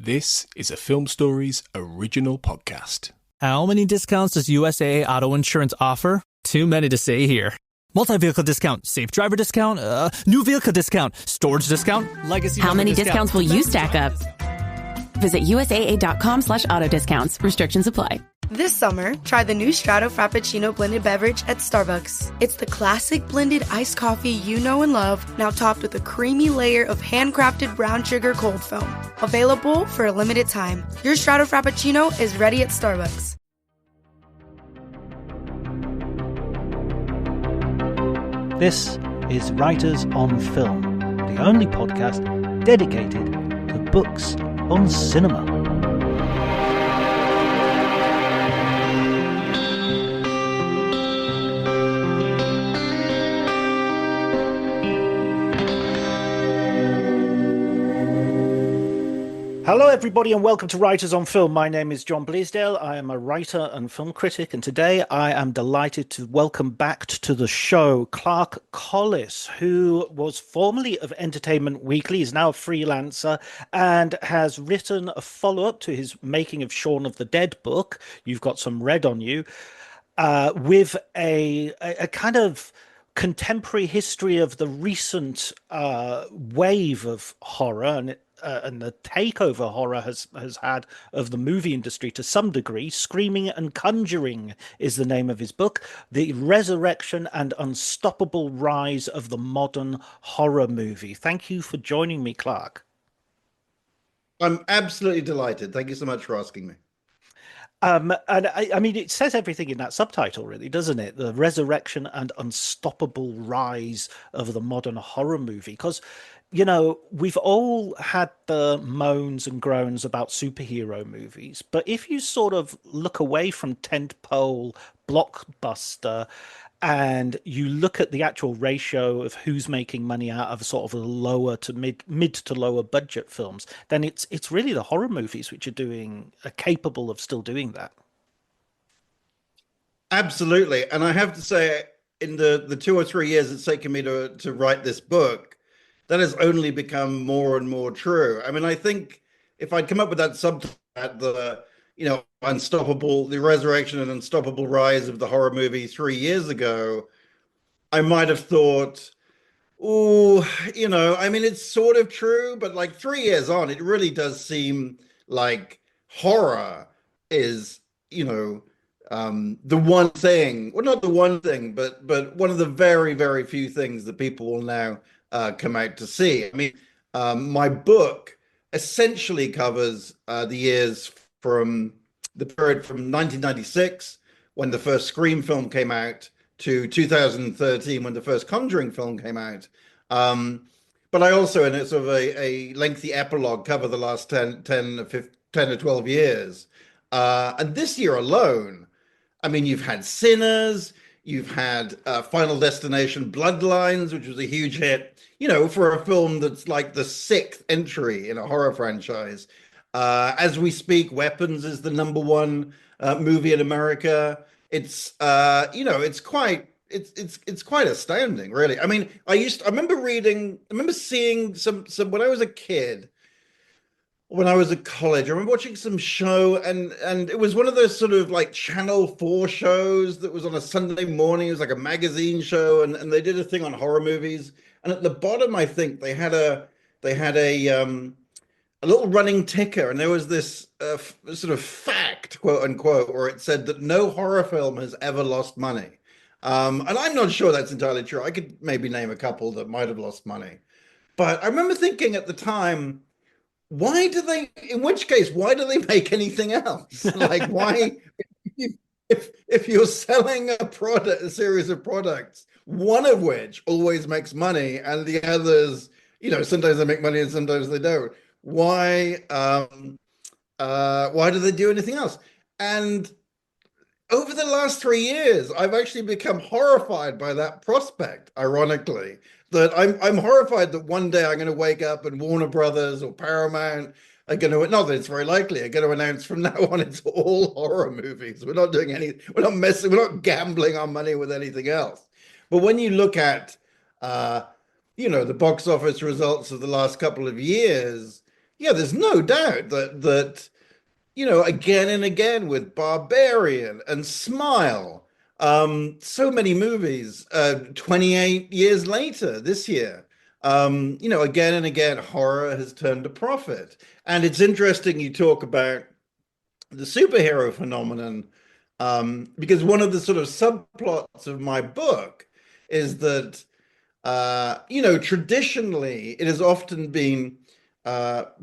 This is a Film Stories original podcast. How many discounts does USAA Auto Insurance offer? Too many to say here. Multi-vehicle discount, safe driver discount, new vehicle discount, storage discount, legacy. How many discounts will you stack up? Visit USAA.com/auto discounts. Restrictions apply. This summer, try the new Strato Frappuccino blended beverage at Starbucks. It's the classic blended iced coffee you know and love, now topped with a creamy layer of handcrafted brown sugar cold foam. Available for a limited time. Your Strato Frappuccino is ready at Starbucks. This is Writers on Film, the only podcast dedicated to books on cinema. Hello everybody and welcome to Writers on Film. My name is John Bleasdale. I am a writer and film critic, and today I am delighted to welcome back to the show Clark Collis, who was formerly of Entertainment Weekly, is now a freelancer, and has written a follow-up to his Making of Shaun of the Dead book, You've Got Some Red on You, with a kind of contemporary history of the recent wave of horror and the takeover horror has had of the movie industry to some degree. Screaming and Conjuring is the name of his book. The resurrection and unstoppable rise of the modern horror movie. Thank you for joining me, Clark. I'm absolutely delighted. Thank you so much for asking me. And I mean, it says everything in that subtitle, really, doesn't it? The resurrection and unstoppable rise of the modern horror movie. Because, you know, we've all had the moans and groans about superhero movies. But if you sort of look away from tentpole blockbuster and you look at the actual ratio of who's making money out of sort of a lower to mid to lower budget films, then it's really the horror movies which are capable of still doing that. Absolutely. And I have to say, in the 2 or 3 years it's taken me to write this book, that has only become more and more true. I mean, I think if I'd come up with that subtitle, the resurrection and unstoppable rise of the horror movie 3 years ago, I might have thought, I mean, it's sort of true, but like 3 years on, it really does seem like horror is, the one thing, well, not the one thing, but one of the very, very few things that people will now come out to see. I mean, my book essentially covers the years from the period from 1996, when the first Scream film came out, to 2013, when the first Conjuring film came out. But I also, in a sort of a lengthy epilogue, cover the last 10 or 12 years. And this year alone, I mean, you've had Sinners, you've had Final Destination Bloodlines, which was a huge hit, for a film that's like the sixth entry in a horror franchise. As we speak, Weapons is the number one movie in America. It's it's quite astounding, really. I mean, I remember seeing some when I was a kid, when I was at college. I remember watching some show, and it was one of those sort of like Channel 4 shows that was on a Sunday morning. It was like a magazine show, and they did a thing on horror movies. And at the bottom, I think they had a little running ticker, and there was this sort of fact, quote unquote, where it said that no horror film has ever lost money. And I'm not sure that's entirely true. I could maybe name a couple that might have lost money. But I remember thinking at the time, why do they make anything else? Like, why, if you're selling a series of products, one of which always makes money and the others, sometimes they make money and sometimes they don't, why do they do anything else? And over the last 3 years, I've actually become horrified by that prospect, ironically, that I'm horrified that one day I'm going to wake up and Warner Brothers or Paramount are going to, not that it's very likely, are going to announce from now on it's all horror movies. We're not doing we're not gambling our money with anything else. But when you look at, the box office results of the last couple of years, yeah, there's no doubt that again and again with Barbarian and Smile, so many movies, 28 years later this year, again and again, horror has turned a profit. And it's interesting you talk about the superhero phenomenon, because one of the sort of subplots of my book is that traditionally it has often been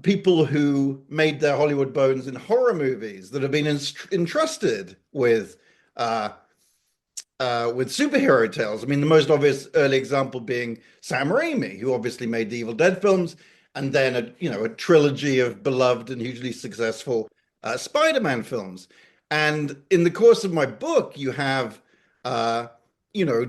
people who made their Hollywood bones in horror movies that have been entrusted with superhero tales. I mean, the most obvious early example being Sam Raimi, who obviously made the Evil Dead films, and then a trilogy of beloved and hugely successful Spider-Man films. And in the course of my book, you have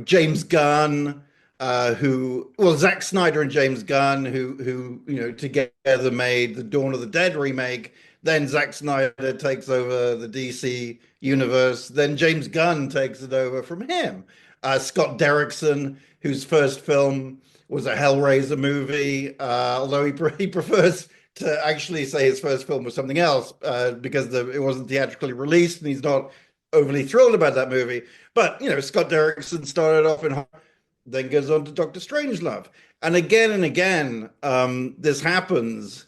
James Gunn, Zack Snyder and James Gunn, who together made the Dawn of the Dead remake. Then Zack Snyder takes over the DC universe. Then James Gunn takes it over from him. Scott Derrickson, whose first film was a Hellraiser movie, although he prefers to actually say his first film was something else because it wasn't theatrically released, and he's not overly thrilled about that movie. But Scott Derrickson started off in, then goes on to Doctor Strangelove, and again, this happens,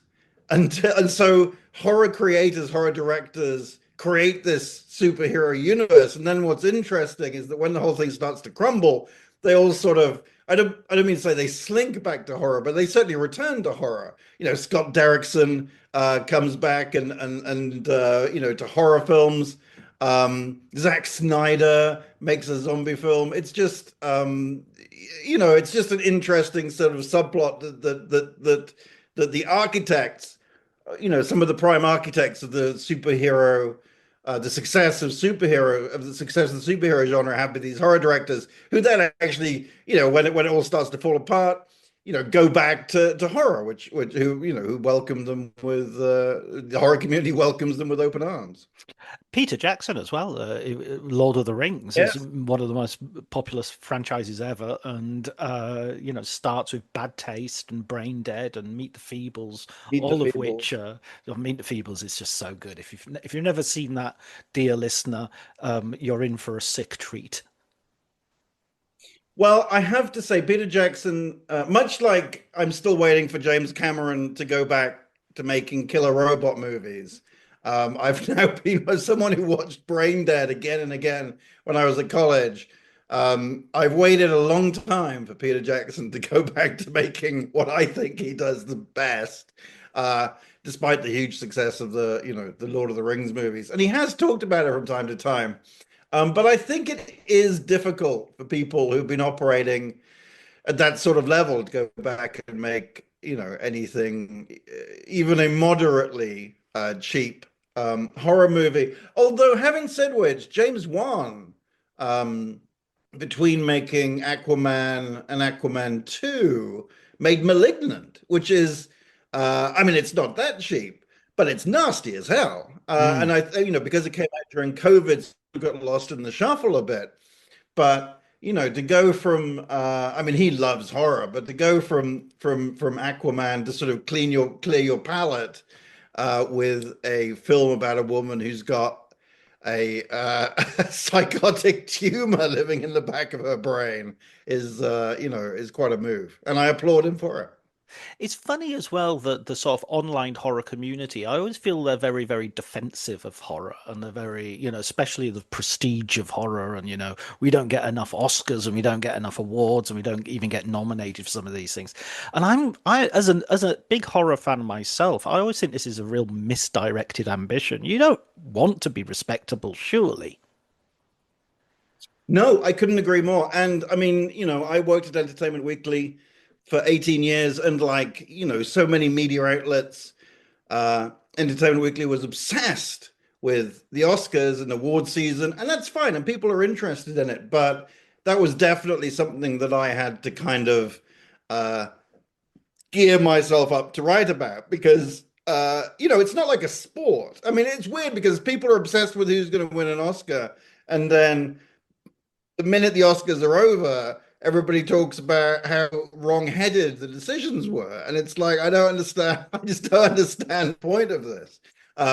and so horror creators, horror directors create this superhero universe, and then what's interesting is that when the whole thing starts to crumble, they all sort of, I don't mean to say they slink back to horror, but they certainly return to horror. Scott Derrickson comes back and to horror films. Zack Snyder makes a zombie film. It's just it's just an interesting sort of subplot that the architects, some of the prime architects of the superhero, the success of the superhero genre have been these horror directors who then actually, when it all starts to fall apart, go back to horror, who welcome them with the horror community welcomes them with open arms. Peter Jackson as well. Lord of the Rings Yes. is one of the most popular franchises ever, and starts with Bad Taste and Brain Dead and Meet the Feebles, which Meet the Feebles is just so good. If you've never seen that, dear listener, you're in for a sick treat. Well, I have to say, Peter Jackson, much like I'm still waiting for James Cameron to go back to making killer robot movies. I've now been someone who watched Brain Dead again and again when I was at college. I've waited a long time for Peter Jackson to go back to making what I think he does the best, despite the huge success of the Lord of the Rings movies. And he has talked about it from time to time. But I think it is difficult for people who've been operating at that sort of level to go back and make, anything, even a moderately cheap horror movie. Although, having said which, James Wan, between making Aquaman and Aquaman 2, made Malignant, which is, it's not that cheap, but it's nasty as hell. And because it came out during COVID, got lost in the shuffle a bit. But to go from he loves horror, but to go from Aquaman to sort of clear your palate with a film about a woman who's got a psychotic tumor living in the back of her brain is quite a move, and I applaud him for it. It's funny as well that the sort of online horror community, I always feel they're very, very defensive of horror, and they're very, especially the prestige of horror. And, we don't get enough Oscars, and we don't get enough awards, and we don't even get nominated for some of these things. And as a big horror fan myself, I always think this is a real misdirected ambition. You don't want to be respectable, surely. No, I couldn't agree more. And I worked at Entertainment Weekly for 18 years, and so many media outlets, Entertainment Weekly was obsessed with the Oscars and award season, and that's fine, and people are interested in it, but that was definitely something that I had to kind of gear myself up to write about, because it's not like a sport. It's weird because people are obsessed with who's going to win an Oscar, and then the minute the Oscars are over, everybody talks about how wrong-headed the decisions were, and it's like I don't understand. I just don't understand the point of this,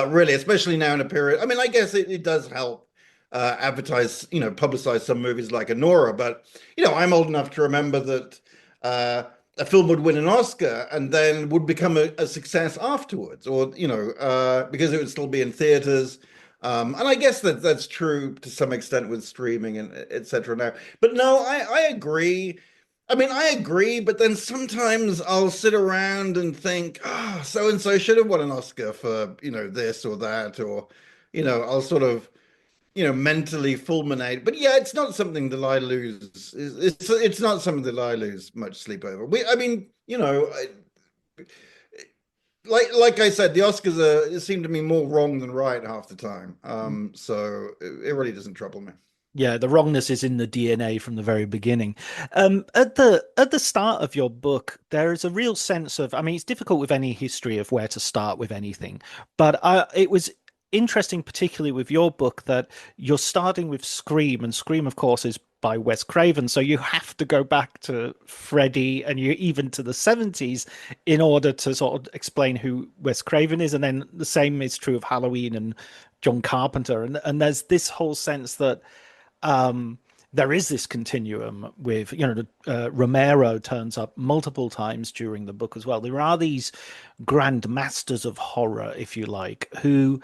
really, especially now in a period. I mean, I guess it does help advertise, publicize some movies like Anora, but I'm old enough to remember that a film would win an Oscar and then would become a success afterwards, or because it would still be in theaters. And I guess that's true to some extent with streaming and etc. now. But no, I agree. I mean, I agree, but then sometimes I'll sit around and think, oh, so and so should have won an Oscar for, this or that, or, I'll sort of, mentally fulminate. But yeah, it's not something that I lose. It's not something that I lose much sleep over. I mean, like I said, the Oscars seem to me more wrong than right half the time. So it really doesn't trouble me. Yeah, the wrongness is in the DNA from the very beginning. At the start of your book, there is a real sense of, I mean, it's difficult with any history of where to start with anything, but it was interesting, particularly with your book, that you're starting with Scream, and Scream, of course, is by Wes Craven. So you have to go back to Freddy and you even to the 70s in order to sort of explain who Wes Craven is. And then the same is true of Halloween and John Carpenter. And there's this whole sense that there is this continuum with, Romero turns up multiple times during the book as well. There are these grand masters of horror, if you like, who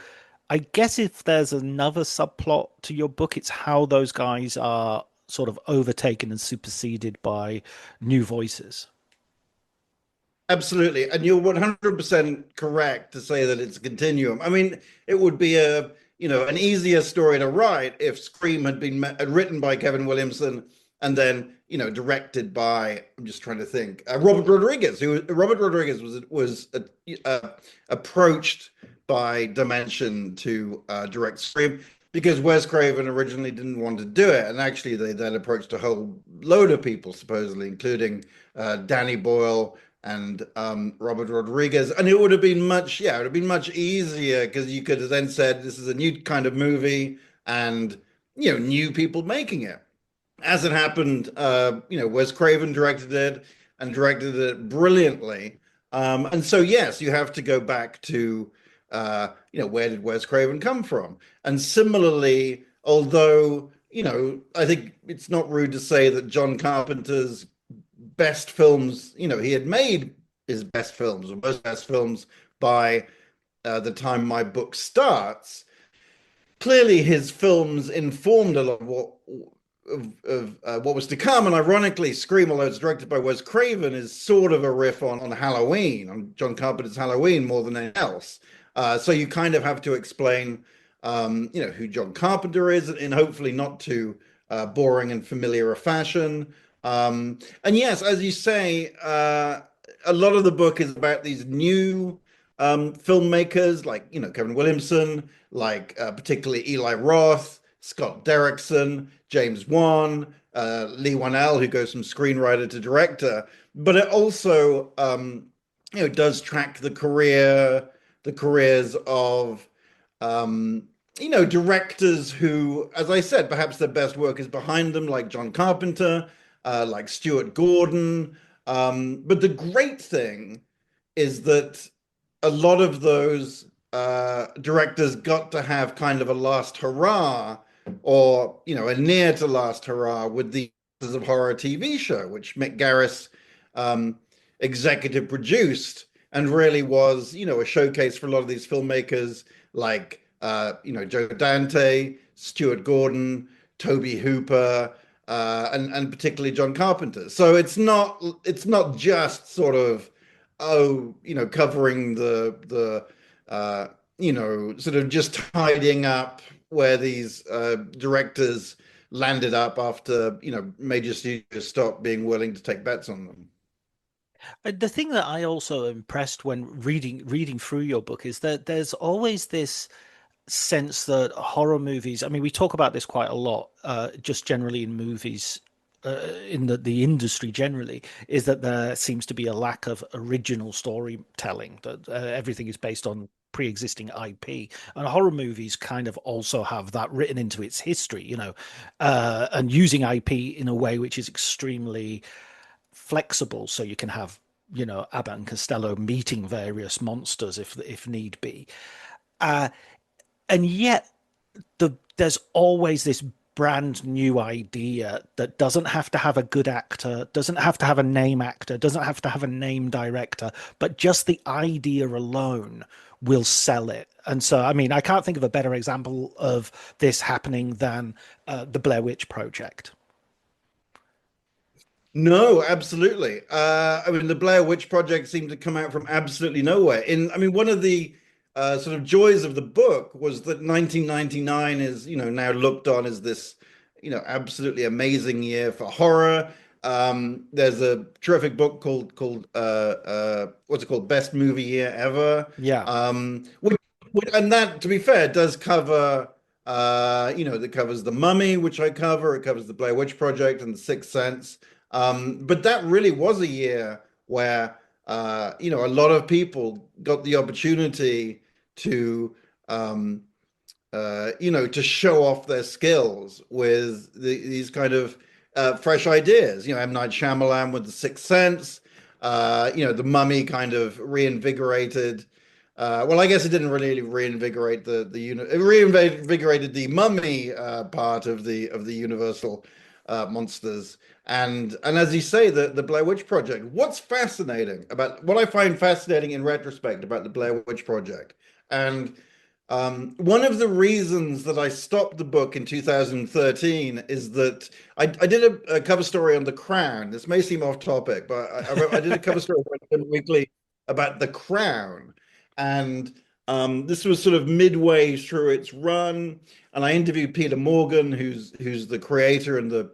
I guess if there's another subplot to your book, it's how those guys are sort of overtaken and superseded by new voices. Absolutely. And you're 100% correct to say that it's a continuum. I mean, it would be an easier story to write if Scream had been written by Kevin Williamson and then, directed by, I'm just trying to think, Robert Rodriguez, was approached by Dimension to direct Scream because Wes Craven originally didn't want to do it. And actually they then approached a whole load of people, supposedly, including Danny Boyle and Robert Rodriguez. And it would have been much easier because you could have then said, this is a new kind of movie and, new people making it. As it happened, Wes Craven directed it and directed it brilliantly. And so, yes, you have to go back to, where did Wes Craven come from? And similarly, although, I think it's not rude to say that John Carpenter's best films, he had made his best films or most best films by the time my book starts. Clearly, his films informed a lot of what was to come. And ironically, Scream, although it's directed by Wes Craven, is sort of a riff on Halloween, on John Carpenter's Halloween more than anything else. So you kind of have to explain, who John Carpenter is in hopefully not too boring and familiar a fashion. And yes, as you say, a lot of the book is about these new filmmakers like, Kevin Williamson, like particularly Eli Roth, Scott Derrickson, James Wan, Lee Wanell, who goes from screenwriter to director. But it also, does track the careers of, directors who, as I said, perhaps their best work is behind them, like John Carpenter, like Stuart Gordon. But the great thing is that a lot of those directors got to have kind of a last hurrah, or a near to last hurrah with the Masters of Horror TV show, which Mick Garris executive produced, and really was a showcase for a lot of these filmmakers like Joe Dante, Stuart Gordon, Toby Hooper, and particularly John Carpenter. So it's not just sort of covering the sort of just tidying up where these directors landed up after major studios stopped being willing to take bets on them. The thing that I also impressed when reading through your book is that there's always this sense that horror movies, I mean, we talk about this quite a lot, just generally in movies in the industry generally, is that there seems to be a lack of original storytelling, that everything is based on pre-existing IP, and horror movies kind of also have that written into its history, and using IP in a way which is extremely flexible, so you can have Abbott and Costello meeting various monsters if need be, and yet there's always this brand new idea that doesn't have to have a good actor, doesn't have to have a name actor, doesn't have to have a name director, but just the idea alone will sell it. And so, I mean, I can't think of a better example of this happening than the Blair Witch Project. No, absolutely. I mean, the Blair Witch Project seemed to come out from absolutely nowhere. I mean, one of the sort of joys of the book was that 1999 is, now looked on as this, absolutely amazing year for horror. There's a terrific book called what's it called? Best Movie Year Ever. Yeah. And that, to be fair, does cover, that covers The Mummy, which I cover. It covers the Blair Witch Project and The Sixth Sense. But that really was a year where, a lot of people got the opportunity to, to show off their skills with these kind of fresh ideas. M. Night Shyamalan with The Sixth Sense. The Mummy kind of reinvigorated. Well, I guess it didn't really reinvigorate it reinvigorated the Mummy part of the Universal monsters. And as you say, the Blair Witch Project. What I find fascinating in retrospect about the Blair Witch Project, and one of the reasons that I stopped the book in 2013 is that I did a cover story on The Crown. This may seem off topic, but I did a cover story weekly about The Crown. And this was sort of midway through its run, and I interviewed Peter Morgan, who's the creator and the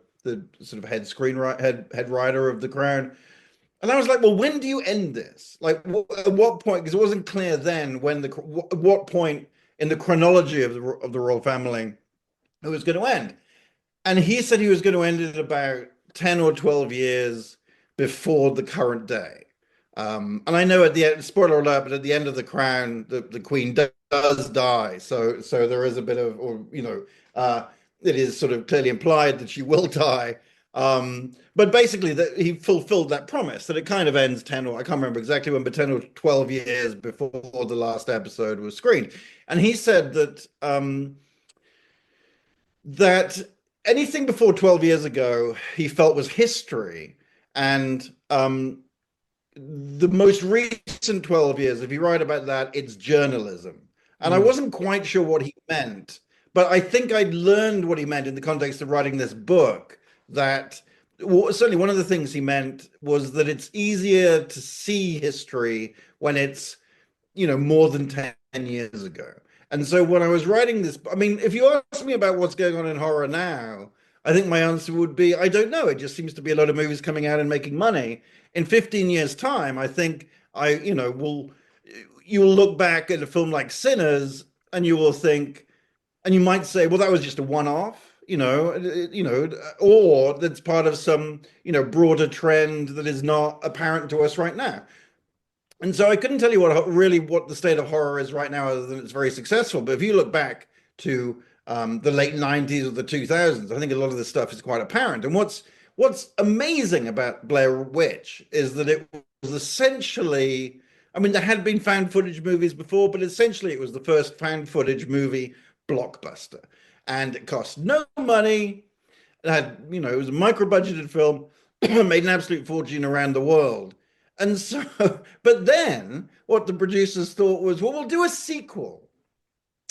sort of head writer of The Crown. And I was like, well, when do you end this? Like, at what point? Because it wasn't clear then at what point in the chronology of the royal family it was going to end. And he said he was going to end it about 10 or 12 years before the current day. And I know at the end, spoiler alert, but at the end of The Crown, the Queen does die. So there is a bit of, it is sort of clearly implied that she will die. But basically that he fulfilled that promise, that it kind of ends 10 or I can't remember exactly when, but 10 or 12 years before the last episode was screened. And he said that that anything before 12 years ago he felt was history, and the most recent 12 years, if you write about that, it's journalism. And I wasn't quite sure what he meant, but I think I'd learned what he meant in the context of writing this book, that certainly one of the things he meant was that it's easier to see history when it's, more than 10 years ago. And so when I was writing this, I mean, if you ask me about what's going on in horror now, I think my answer would be, I don't know. It just seems to be a lot of movies coming out and making money. In 15 years' time, I think you will look back at a film like Sinners and you will think, and you might say, well, that was just a one-off, or that's part of some, broader trend that is not apparent to us right now. And so I couldn't tell you what the state of horror is right now, other than it's very successful. But if you look back to the late 90s or the 2000s, I think a lot of this stuff is quite apparent. And what's amazing about Blair Witch is that it was essentially, I mean, there had been found footage movies before, but essentially it was the first found footage movie blockbuster. And it cost no money. It had, it was a micro-budgeted film, made an absolute fortune around the world. And so, but then what the producers thought was, well, we'll do a sequel.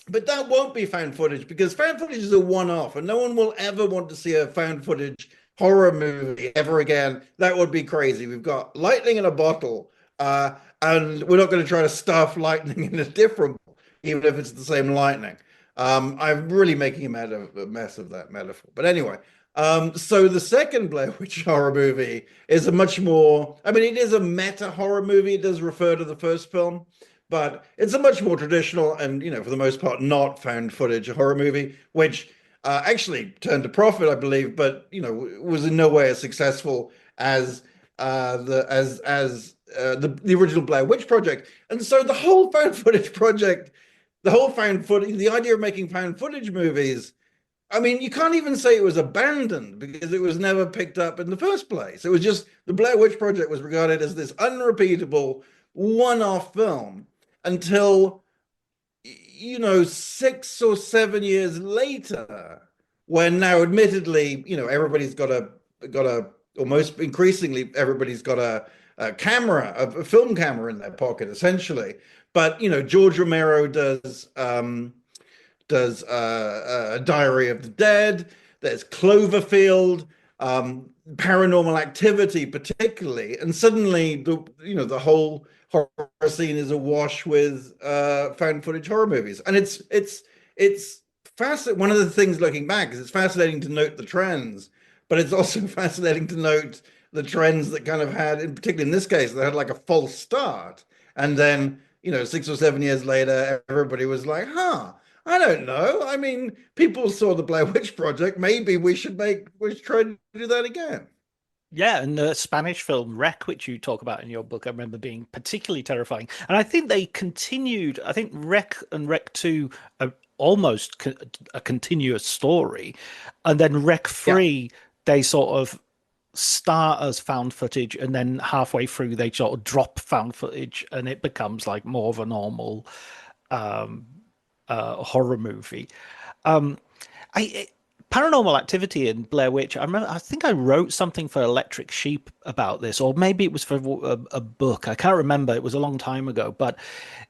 But that won't be found footage, because found footage is a one-off, and no one will ever want to see a found footage horror movie ever again. That would be crazy. We've got lightning in a bottle, and we're not going to try to stuff lightning in a different bottle, even if it's the same lightning. I'm really making a mess of that metaphor. But anyway, so the second Blair Witch horror movie is a much more, I mean, it is a meta horror movie. It does refer to the first film, but it's a much more traditional and, for the most part, not found footage horror movie, which actually turned a profit, I believe, but was in no way as successful as the original Blair Witch Project. And so the whole found footage project, the idea of making found footage movies, I mean, you can't even say it was abandoned because it was never picked up in the first place. It was just the Blair Witch Project was regarded as this unrepeatable one-off film until 6 or 7 years later, when now admittedly, everybody's got a almost increasingly everybody's got a camera, a film camera in their pocket, essentially. But George Romero does Diary of the Dead. There's Cloverfield, Paranormal Activity, particularly, and suddenly the whole horror scene is awash with found footage horror movies, and it's fascinating. One of the things looking back is it's fascinating to note the trends, but it's also fascinating to note the trends that kind of had, in particular in this case, they had like a false start, and then 6 or 7 years later, everybody was like, "Huh, I don't know. I mean, people saw the Blair Witch Project. Maybe we should try to do that again." Yeah, and the Spanish film Wreck, which you talk about in your book, I remember being particularly terrifying. And I think they continued. I think Wreck and Wreck 2 are almost a continuous story. And then Wreck 3, they sort of start as found footage, and then halfway through, they sort of drop found footage, and it becomes like more of a normal um, horror movie. Um, I Paranormal Activity and Blair Witch. I remember. I think I wrote something for Electric Sheep about this, or maybe it was for a book. I can't remember. It was a long time ago. But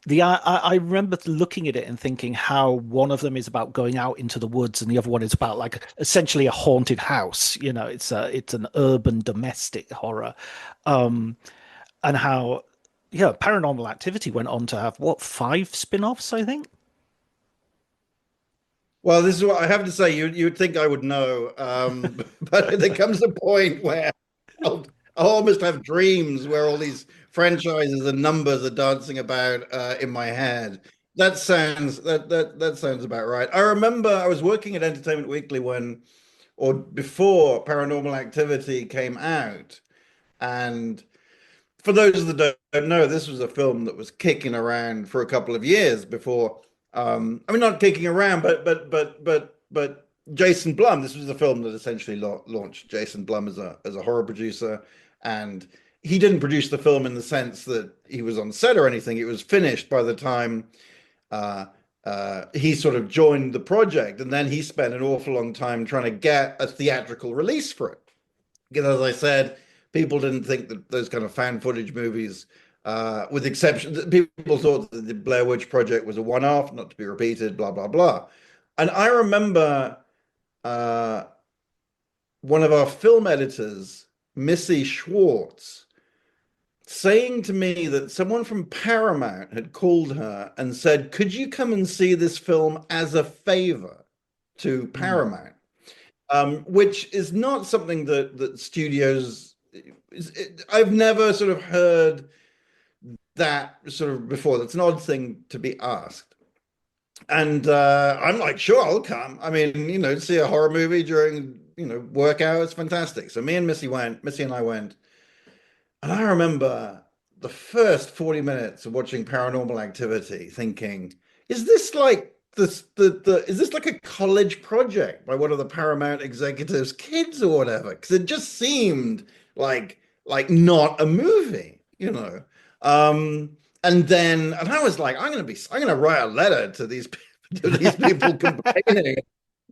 I remember looking at it and thinking how one of them is about going out into the woods, and the other one is about like essentially a haunted house. It's an urban domestic horror, and how Paranormal Activity went on to have what, 5 spin-offs, I think. Well, this is what I have to say. You'd think I would know, but there comes a point where I'll almost have dreams where all these franchises and numbers are dancing about in my head. That sounds about right. I remember I was working at Entertainment Weekly or before Paranormal Activity came out, and for those that don't know, this was a film that was kicking around for a couple of years before. I mean, not kicking around, but Jason Blum. This was a film that essentially launched Jason Blum as a horror producer, and he didn't produce the film in the sense that he was on set or anything. It was finished by the time he sort of joined the project, and then he spent an awful long time trying to get a theatrical release for it. Because, as I said, people didn't think that those kind of fan footage movies, with exception, people thought that the Blair Witch Project was a one-off, not to be repeated, blah, blah, blah. And I remember one of our film editors, Missy Schwartz, saying to me that someone from Paramount had called her and said, "Could you come and see this film as a favor to Paramount?" Which is not something that studios. I've never sort of heard that sort of before. That's an odd thing to be asked. And I'm like, sure, I'll come. I mean, to see a horror movie during work hours, fantastic. So Missy and I went, and I remember the first 40 minutes of watching Paranormal Activity, thinking, is this like is this like a college project by one of the Paramount executives' kids or whatever? Because it just seemed like not a movie, and I was like, I'm gonna write a letter to these people complaining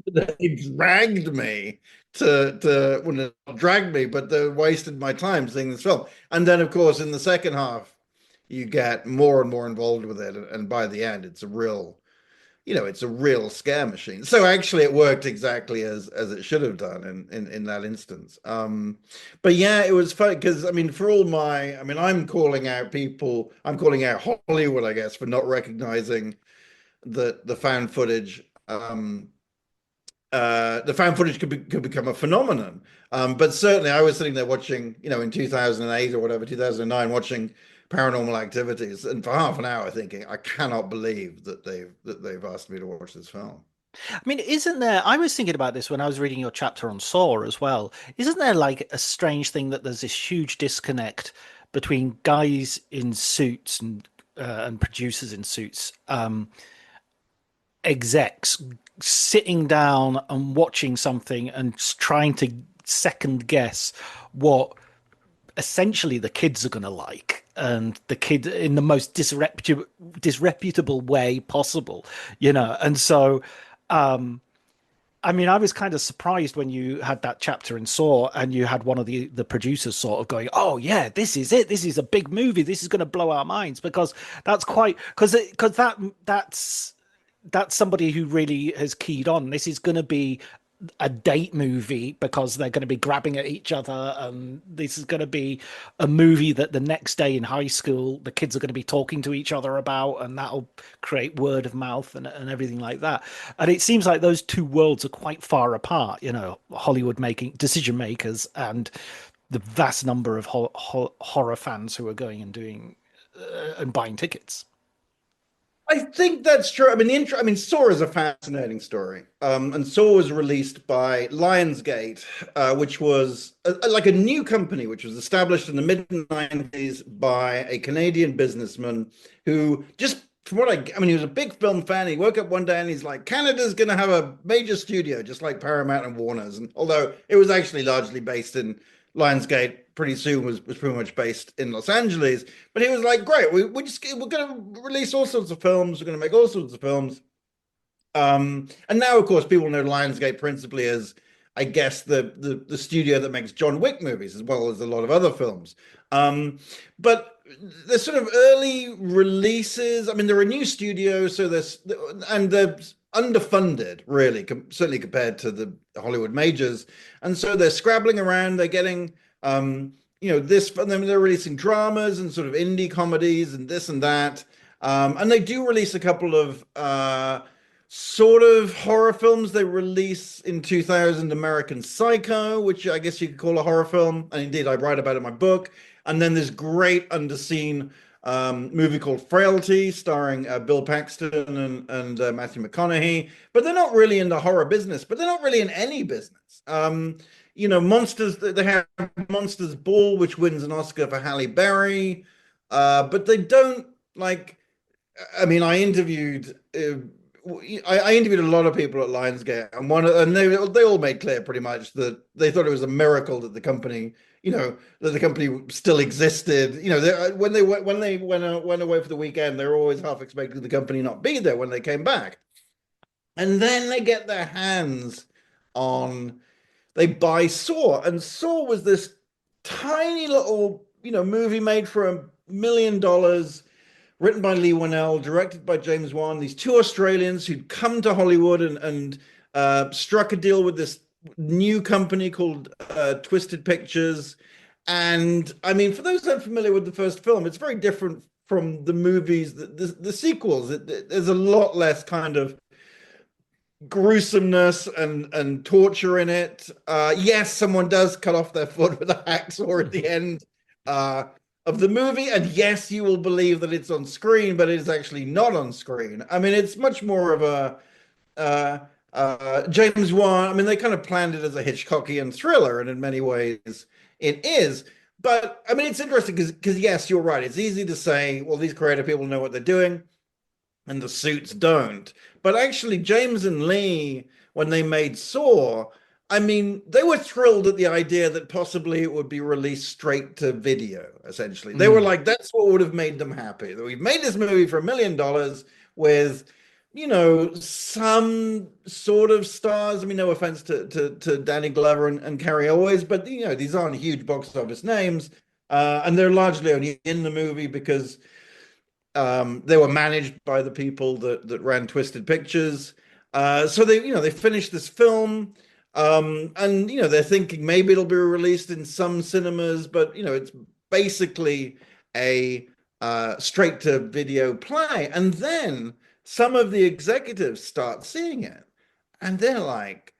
that they dragged me well, not dragged me, but they wasted my time seeing this film. And then, of course, in the second half, you get more and more involved with it, and by the end, it's a real scare machine. So actually, it worked exactly as it should have done in that instance. But yeah, it was fun because I'm calling out Hollywood, I guess, for not recognizing that the found footage could become a phenomenon. But certainly, I was sitting there watching, in 2008 or whatever, 2009, watching Paranormal Activities, and for half an hour thinking, I cannot believe that they've asked me to watch this film. I mean, isn't there? I was thinking about this when I was reading your chapter on Saw as well. Isn't there like a strange thing that there's this huge disconnect between guys in suits and producers in suits, execs sitting down and watching something and trying to second guess what essentially the kids are going to like, and the kid in the most disreputable way possible, and so I mean, I was kind of surprised when you had that chapter in Saw, and you had one of the producers sort of going, "Oh yeah, this is it. This is a big movie. This is going to blow our minds," because that's quite because that's somebody who really has keyed on. This is going to be a date movie because they're going to be grabbing at each other, and this is going to be a movie that the next day in high school the kids are going to be talking to each other about, and that'll create word of mouth and everything like that. And it seems like those two worlds are quite far apart, Hollywood making decision makers and the vast number of horror fans who are going and doing and buying tickets. I think that's true. I mean, Saw is a fascinating story. And Saw was released by Lionsgate, which was like a new company, which was established in the mid 90s by a Canadian businessman who just, from what I mean, he was a big film fan. He woke up one day and he's like, Canada's going to have a major studio, just like Paramount and Warner's. And although it was actually largely based in Lionsgate, pretty soon was pretty much based in Los Angeles. But he was like, great, we're going to release all sorts of films. We're going to make all sorts of films. And now, of course, people know Lionsgate principally as, I guess, the studio that makes John Wick movies, as well as a lot of other films. But the sort of early releases, I mean, there are new studios, so and they're underfunded, really, certainly compared to the Hollywood majors. And so they're scrabbling around, they're getting this, and then they're releasing dramas and sort of indie comedies and this and that. And they do release a couple of sort of horror films. They release in 2000 American Psycho, which I guess you could call a horror film. And indeed, I write about it in my book. And then this great underseen movie called Frailty, starring Bill Paxton and Matthew McConaughey. But they're not really in the horror business, but they're not really in any business. Monsters, they have Monsters Ball, which wins an Oscar for Halle Berry. But they don't I mean, I interviewed a lot of people at Lionsgate, and they all made clear pretty much that they thought it was a miracle that the company, that the company still existed. When they went away for the weekend, they were always half expecting the company not be there when they came back, and then they get their hands on. They buy Saw, and Saw was this tiny little, movie made for $1 million, written by Lee Whannell, directed by James Wan. These two Australians who'd come to Hollywood and struck a deal with this new company called Twisted Pictures. And I mean, for those unfamiliar with the first film, it's very different from the movies, the sequels. There's a lot less kind of gruesomeness and torture in it. Yes, someone does cut off their foot with a hacksaw at the end of the movie, and yes, you will believe that it's on screen, but it is actually not on screen. I mean, it's much more of a James Wan. I mean, they kind of planned it as a Hitchcockian thriller, and in many ways it is. But I mean, it's interesting because yes, you're right. It's easy to say, well, these creative people know what they're doing, and the suits don't. But actually, James and Lee, when they made Saw, I mean, they were thrilled at the idea that possibly it would be released straight to video, essentially. They were like, that's what would have made them happy. That we've made this movie for $1 million with, some sort of stars. I mean, no offense to Danny Glover and Carrie Elwes, but, these aren't huge box office names. And they're largely only in the movie because they were managed by the people that ran Twisted Pictures. So they finished this film, and they're thinking maybe it'll be released in some cinemas, but it's basically a straight to video play. And then some of the executives start seeing it, and they're like,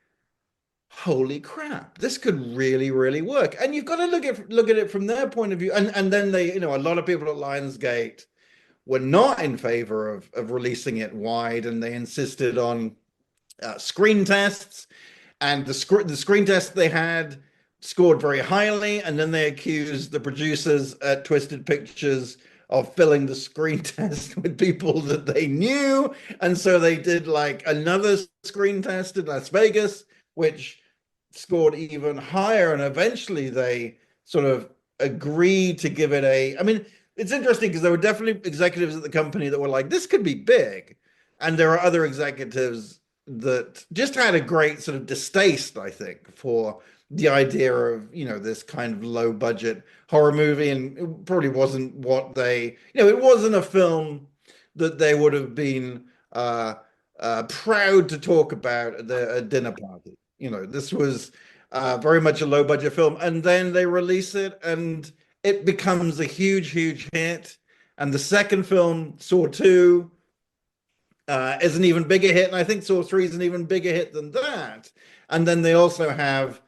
holy crap, this could really, really work. And you've got to look at it from their point of view. And then they, a lot of people at Lionsgate were not in favor of releasing it wide, and they insisted on screen tests, and the screen tests they had scored very highly, and then they accused the producers at Twisted Pictures of filling the screen test with people that they knew, and so they did like another screen test in Las Vegas, which scored even higher, and eventually they sort of agreed to give it a. I mean, it's interesting because there were definitely executives at the company that were like, this could be big, and there are other executives that just had a great sort of distaste, I think, for the idea of, this kind of low budget horror movie, and it probably wasn't what they, it wasn't a film that they would have been proud to talk about at a dinner party. This was very much a low budget film, and then they release it and it becomes a huge, huge hit. And the second film, Saw 2, is an even bigger hit, and I think Saw 3 is an even bigger hit than that. And then they also have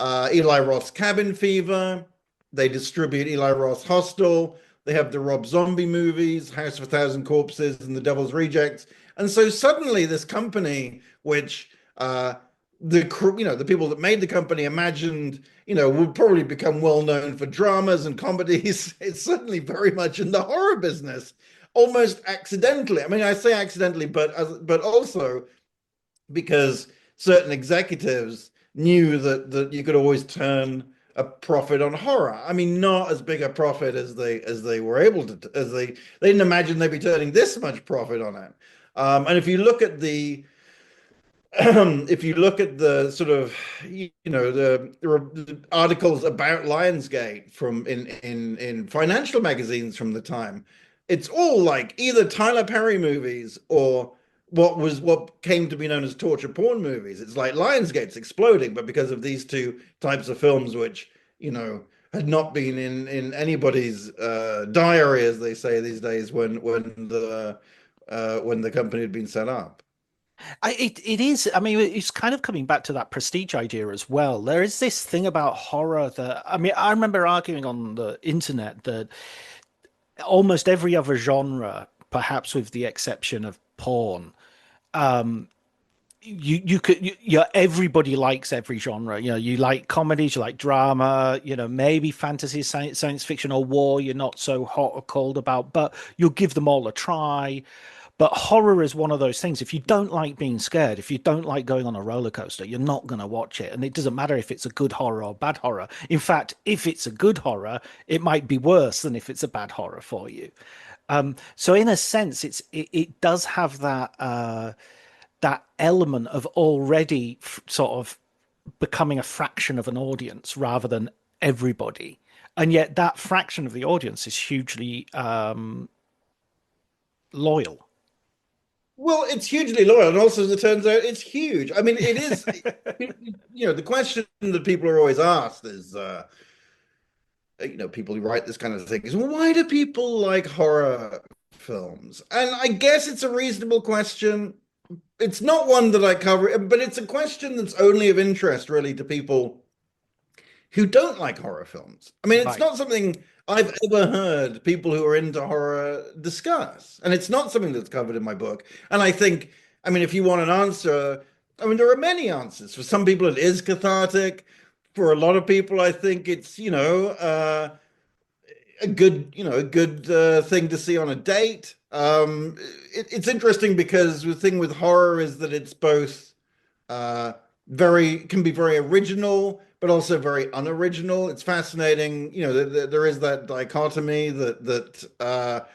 Eli Roth's Cabin Fever. They distribute Eli Roth's Hostel. They have the Rob Zombie movies, House of a Thousand Corpses and The Devil's Rejects. And so suddenly this company, which the people that made the company imagined, would probably become well known for dramas and comedies, it's suddenly very much in the horror business, almost accidentally. I mean, I say accidentally, but also because certain executives knew that you could always turn a profit on horror. I mean, not as big a profit as they were able to, they didn't imagine they'd be turning this much profit on it. And if you look at the sort of, the articles about Lionsgate from in financial magazines from the time, it's all like either Tyler Perry movies or what came to be known as torture porn movies. It's like Lionsgate's exploding, but because of these two types of films, which, had not been in anybody's diary, as they say these days, when the company had been set up. It is. I mean, it's kind of coming back to that prestige idea as well. There is this thing about horror that, I mean, I remember arguing on the internet that almost every other genre, perhaps with the exception of porn, everybody likes every genre. You like comedies, you like drama, maybe fantasy, science fiction, or war. You're not so hot or cold about, but you'll give them all a try. But horror is one of those things. If you don't like being scared, if you don't like going on a roller coaster, you're not going to watch it. And it doesn't matter if it's a good horror or bad horror. In fact, if it's a good horror, it might be worse than if it's a bad horror for you. So in a sense, it does have that element of already sort of becoming a fraction of an audience rather than everybody. And yet that fraction of the audience is hugely loyal. Well, it's hugely loyal, and also, as it turns out, it's huge. I mean, it is. The question that people are always asked is, people who write this kind of thing is, well, why do people like horror films? And I guess it's a reasonable question. It's not one that I cover, but it's a question that's only of interest, really, to people who don't like horror films. I mean, it's not something I've ever heard people who are into horror discuss. And it's not something that's covered in my book. And I think, I mean, if you want an answer, I mean, there are many answers. For some people, it is cathartic. For a lot of people, I think it's, a good thing to see on a date. It's interesting because the thing with horror is that it's both can be very original, but also very unoriginal. It's fascinating. There is that dichotomy that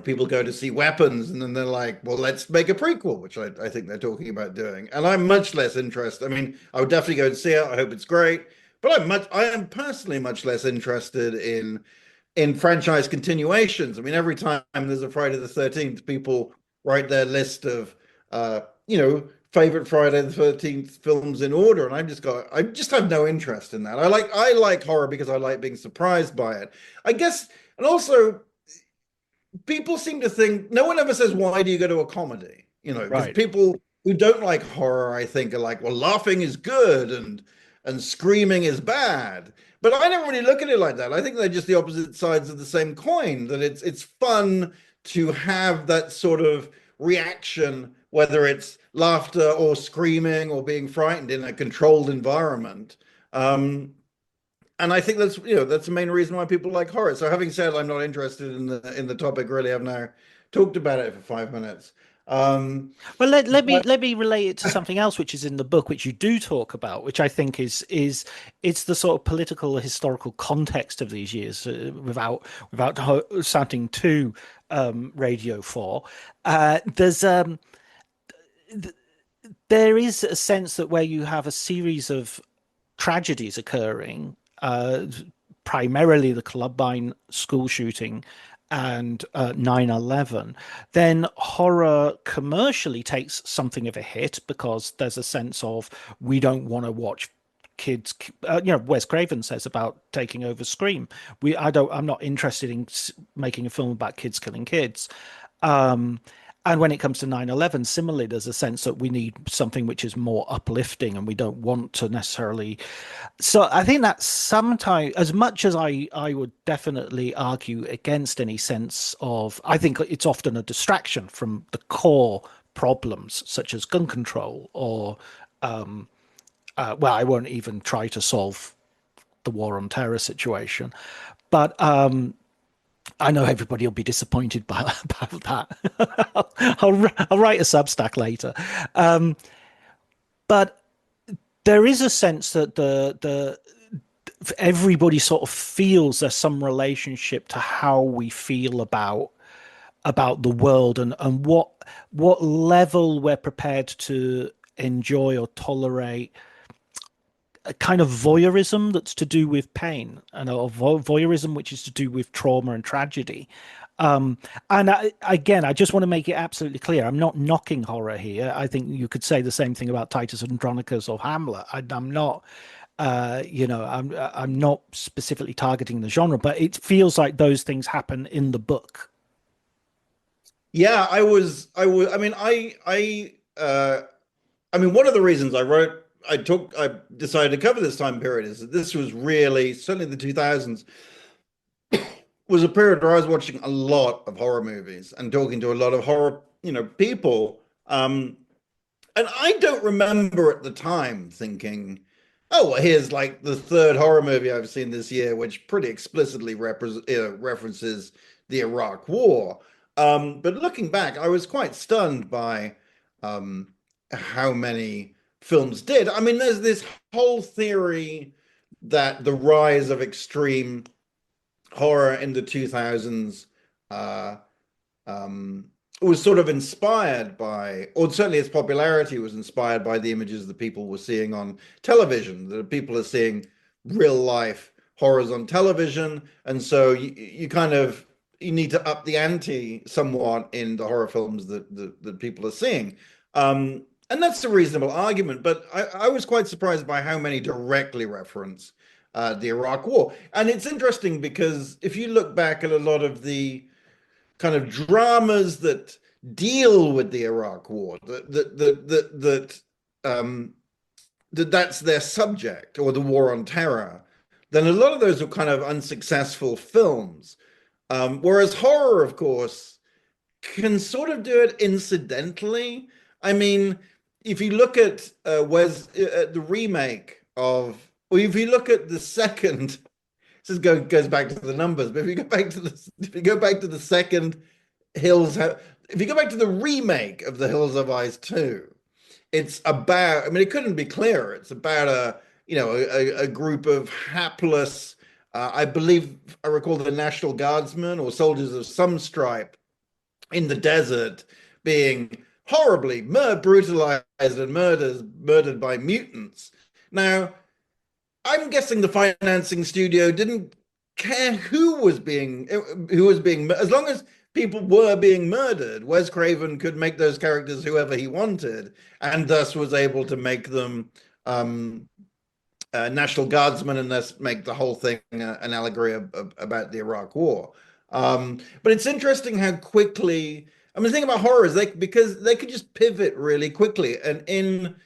people go to see Weapons and then they're like, well, let's make a prequel, which I think they're talking about doing. And I'm much less interested. I mean, I would definitely go and see it. I hope it's great. But I am personally much less interested in franchise continuations. I mean, every time there's a Friday the 13th, people write their list of favorite Friday the 13th films in order, and I just have no interest in that. I like horror because I like being surprised by it, I guess. And also, people seem to think, no one ever says, why do you go to a comedy? Because Right. people who don't like horror, I think, are like, well, laughing is good and screaming is bad. But I don't really look at it like that. I think they're just the opposite sides of the same coin, that it's fun to have that sort of reaction, whether it's laughter or screaming or being frightened in a controlled environment. And I think that's the main reason why people like horror. So having said I'm not interested in the topic, really, I've now talked about it for 5 minutes. Well, let me relate it to something else which is in the book, which you do talk about, which I think is it's the sort of political historical context of these years, without sounding too Radio 4. There is a sense that where you have a series of tragedies occurring, primarily the Columbine school shooting and 9/11, then horror commercially takes something of a hit because there's a sense of we don't want to watch kids. Wes Craven says about taking over Scream. I'm not interested in making a film about kids killing kids. And when it comes to 9/11, similarly, there's a sense that we need something which is more uplifting, and we don't want to necessarily. So I think that sometimes, as much as I would definitely argue against any sense of, I think it's often a distraction from the core problems, such as gun control or, I won't even try to solve the war on terror situation, but I know everybody will be disappointed about that. I'll write a Substack later, but there is a sense that everybody sort of feels there's some relationship to how we feel about the world and what level we're prepared to enjoy or tolerate. A kind of voyeurism that's to do with pain, and a voyeurism which is to do with trauma and tragedy. And I just want to make it absolutely clear, I'm not knocking horror here. I think you could say the same thing about Titus Andronicus or Hamlet. I'm not, I'm not specifically targeting the genre, but it feels like those things happen in the book. Yeah, I mean, one of the reasons I decided to cover this time period is that this was really, certainly the 2000s, was a period where I was watching a lot of horror movies and talking to a lot of horror, people. And I don't remember at the time thinking, oh, well, here's like the third horror movie I've seen this year, which pretty explicitly references the Iraq War. But looking back, I was quite stunned by how many films did. I mean, there's this whole theory that the rise of extreme horror in the 2000s was sort of inspired by, or certainly its popularity was inspired by the images that people were seeing on television, that people are seeing real life horrors on television. And so you need to up the ante somewhat in the horror films that people are seeing. And that's a reasonable argument, but I was quite surprised by how many directly reference the Iraq War. And it's interesting because if you look back at a lot of the kind of dramas that deal with the Iraq War, that's their subject, or the war on terror, then a lot of those are kind of unsuccessful films. Whereas horror, of course, can sort of do it incidentally. I mean, if you look at the remake of, or if you look at the second, this goes back to the numbers, but if you go back to the second if you go back to the remake of The Hills Have Eyes 2, it's about, I mean, it couldn't be clearer. It's about a group of hapless, I believe I recall the National Guardsmen or soldiers of some stripe in the desert being horribly brutalized and murdered by mutants. Now, I'm guessing the financing studio didn't care who was being, as long as people were being murdered, Wes Craven could make those characters whoever he wanted, and thus was able to make them National Guardsmen, and thus make the whole thing an allegory about the Iraq War. But it's interesting how quickly, I mean, the thing about horror is because they could just pivot really quickly. And in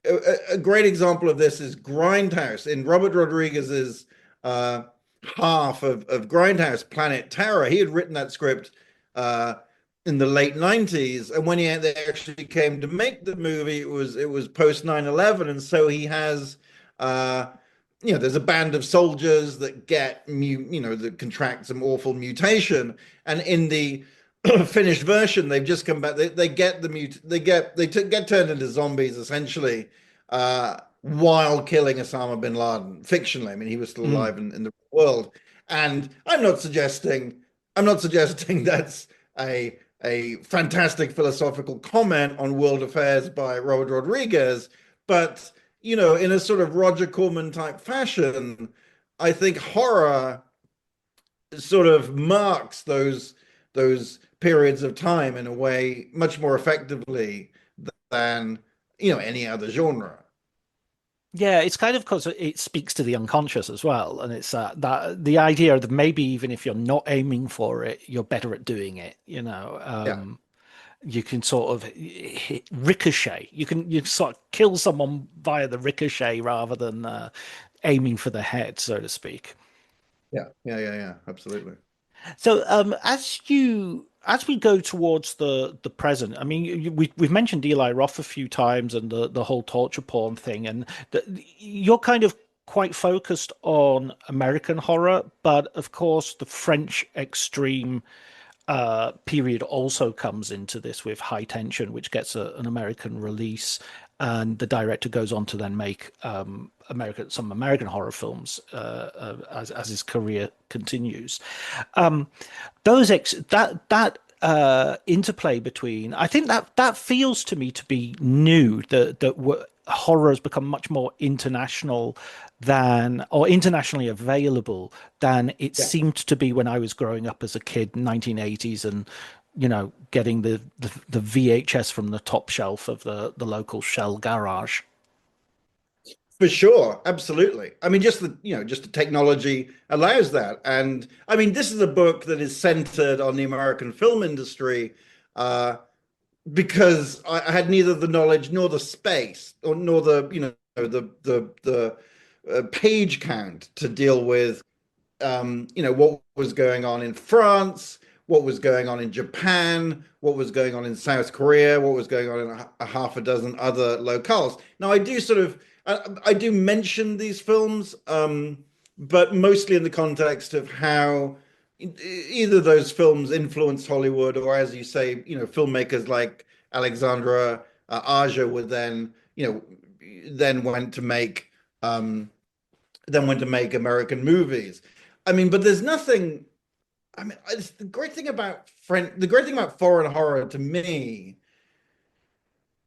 a great example of this is Grindhouse. In Robert Rodriguez's half of Grindhouse, Planet Terror, he had written that script in the late 90s, and when they actually came to make the movie, it was post 9/11, and so he has uh there's a band of soldiers that that contract some awful mutation, and in the finished version, they've just come back. They get the get turned into zombies essentially, while killing Osama bin Laden fictionally. I mean, he was still alive in the world, and I'm not suggesting that's a fantastic philosophical comment on world affairs by Robert Rodriguez, but in a sort of Roger Corman type fashion, I think horror sort of marks those periods of time in a way much more effectively than any other genre. Yeah, it's kind of because it speaks to the unconscious as well, and it's that the idea that maybe even if you're not aiming for it, you're better at doing it. Yeah, You can sort of ricochet. You sort of kill someone via the ricochet rather than aiming for the head, so to speak. yeah, absolutely. So, as we go towards the present, I mean, we've mentioned Eli Roth a few times and the whole torture porn thing, and you're kind of quite focused on American horror, but of course, the French extreme period also comes into this with High Tension, which gets an American release, and the director goes on to then make some American horror films as his career continues. That interplay between, I think that feels to me to be new, that horror has become much more international than, or internationally available than it Yeah. seemed to be when I was growing up as a kid, 1980s, and getting the VHS from the top shelf of the local Shell garage. For sure, absolutely. I mean, just the technology allows that, and I mean, this is a book that is centered on the American film industry, uh, because I had neither the knowledge nor the space, or nor the page count to deal with what was going on in France, what was going on in Japan, what was going on in South Korea, what was going on in a half a dozen other locales. Now, I do mention these films, but mostly in the context of how either those films influenced Hollywood, or, as you say, filmmakers like Alexandra Aja would then went to make um, American movies. I mean, but there's nothing. I mean, the great thing about foreign horror to me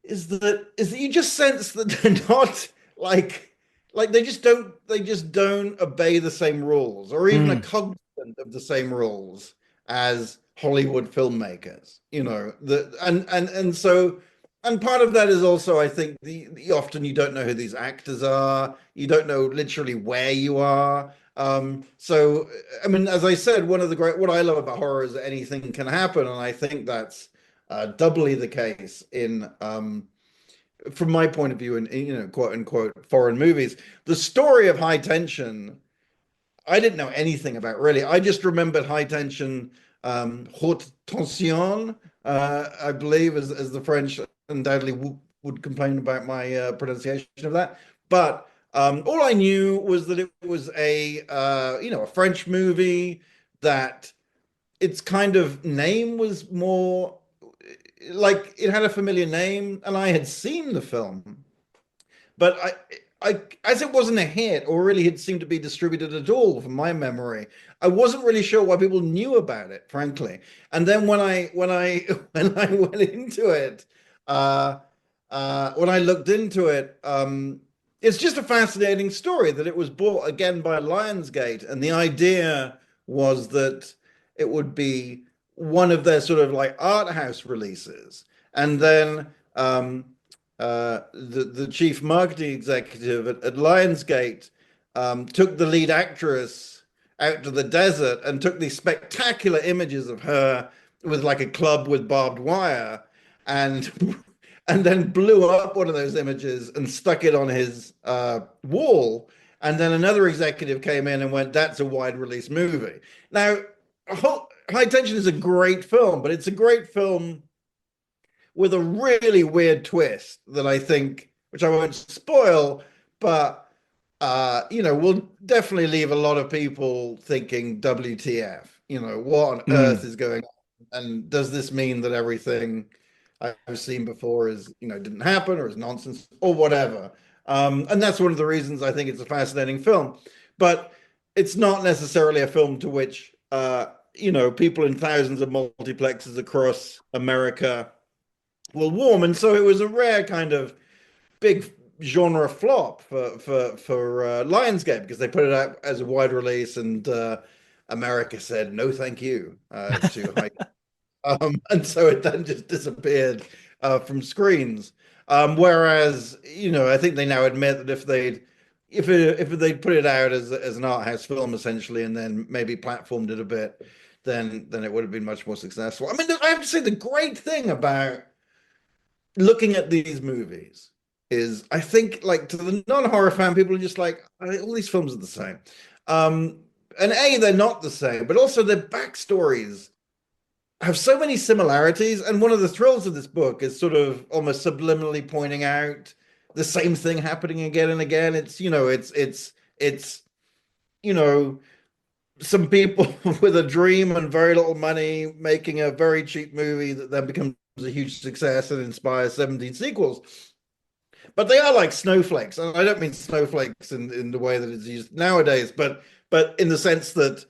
is that you just sense that they're not like they just don't obey the same rules, or even a Mm. cognizant of the same rules as Hollywood filmmakers. And part of that is also, I think, the often you don't know who these actors are, you don't know literally where you are. So I mean, as I said, what I love about horror is that anything can happen, and I think that's doubly the case from my point of view, in quote unquote foreign movies. The story of High Tension, I didn't know anything about, really. I just remembered High Tension, haute tension, I believe, as the French undoubtedly would complain about my pronunciation of that. But all I knew was that it was a French movie, that its kind of name was more like it had a familiar name, and I had seen the film, but as it wasn't a hit, or really had seemed to be distributed at all, from my memory, I wasn't really sure why people knew about it, frankly. And then when I went into it, when I looked into it, it's just a fascinating story that it was bought again by Lionsgate, and the idea was that it would be one of their sort of like art house releases, and then the chief marketing executive at Lionsgate took the lead actress out to the desert and took these spectacular images of her with like a club with barbed wire, and and then blew up one of those images and stuck it on his wall. And then another executive came in and went, "That's a wide release movie." Now, High Tension is a great film, but it's a great film with a really weird twist that I think, which I won't spoil, but will definitely leave a lot of people thinking, WTF? What on earth is going on? And does this mean that everything I've seen before didn't happen or is nonsense or whatever? And that's one of the reasons I think it's a fascinating film. But it's not necessarily a film to which people in thousands of multiplexes across America will warm. And so it was a rare kind of big genre flop for Lionsgate, because they put it out as a wide release, and America said no thank you, to high. And so it then just disappeared from screens. Whereas I think they now admit that if they'd put it out as an art house film essentially, and then maybe platformed it a bit, then it would have been much more successful. I mean, I have to say the great thing about looking at these movies is, I think, like, to the non-horror fan, people are just like, all these films are the same. And they're not the same, but also their backstories have so many similarities. And one of the thrills of this book is sort of almost subliminally pointing out the same thing happening again and again. It's some people with a dream and very little money making a very cheap movie that then becomes a huge success and inspires 17 sequels. But they are like snowflakes, and I don't mean snowflakes in the way that it's used nowadays, but in the sense that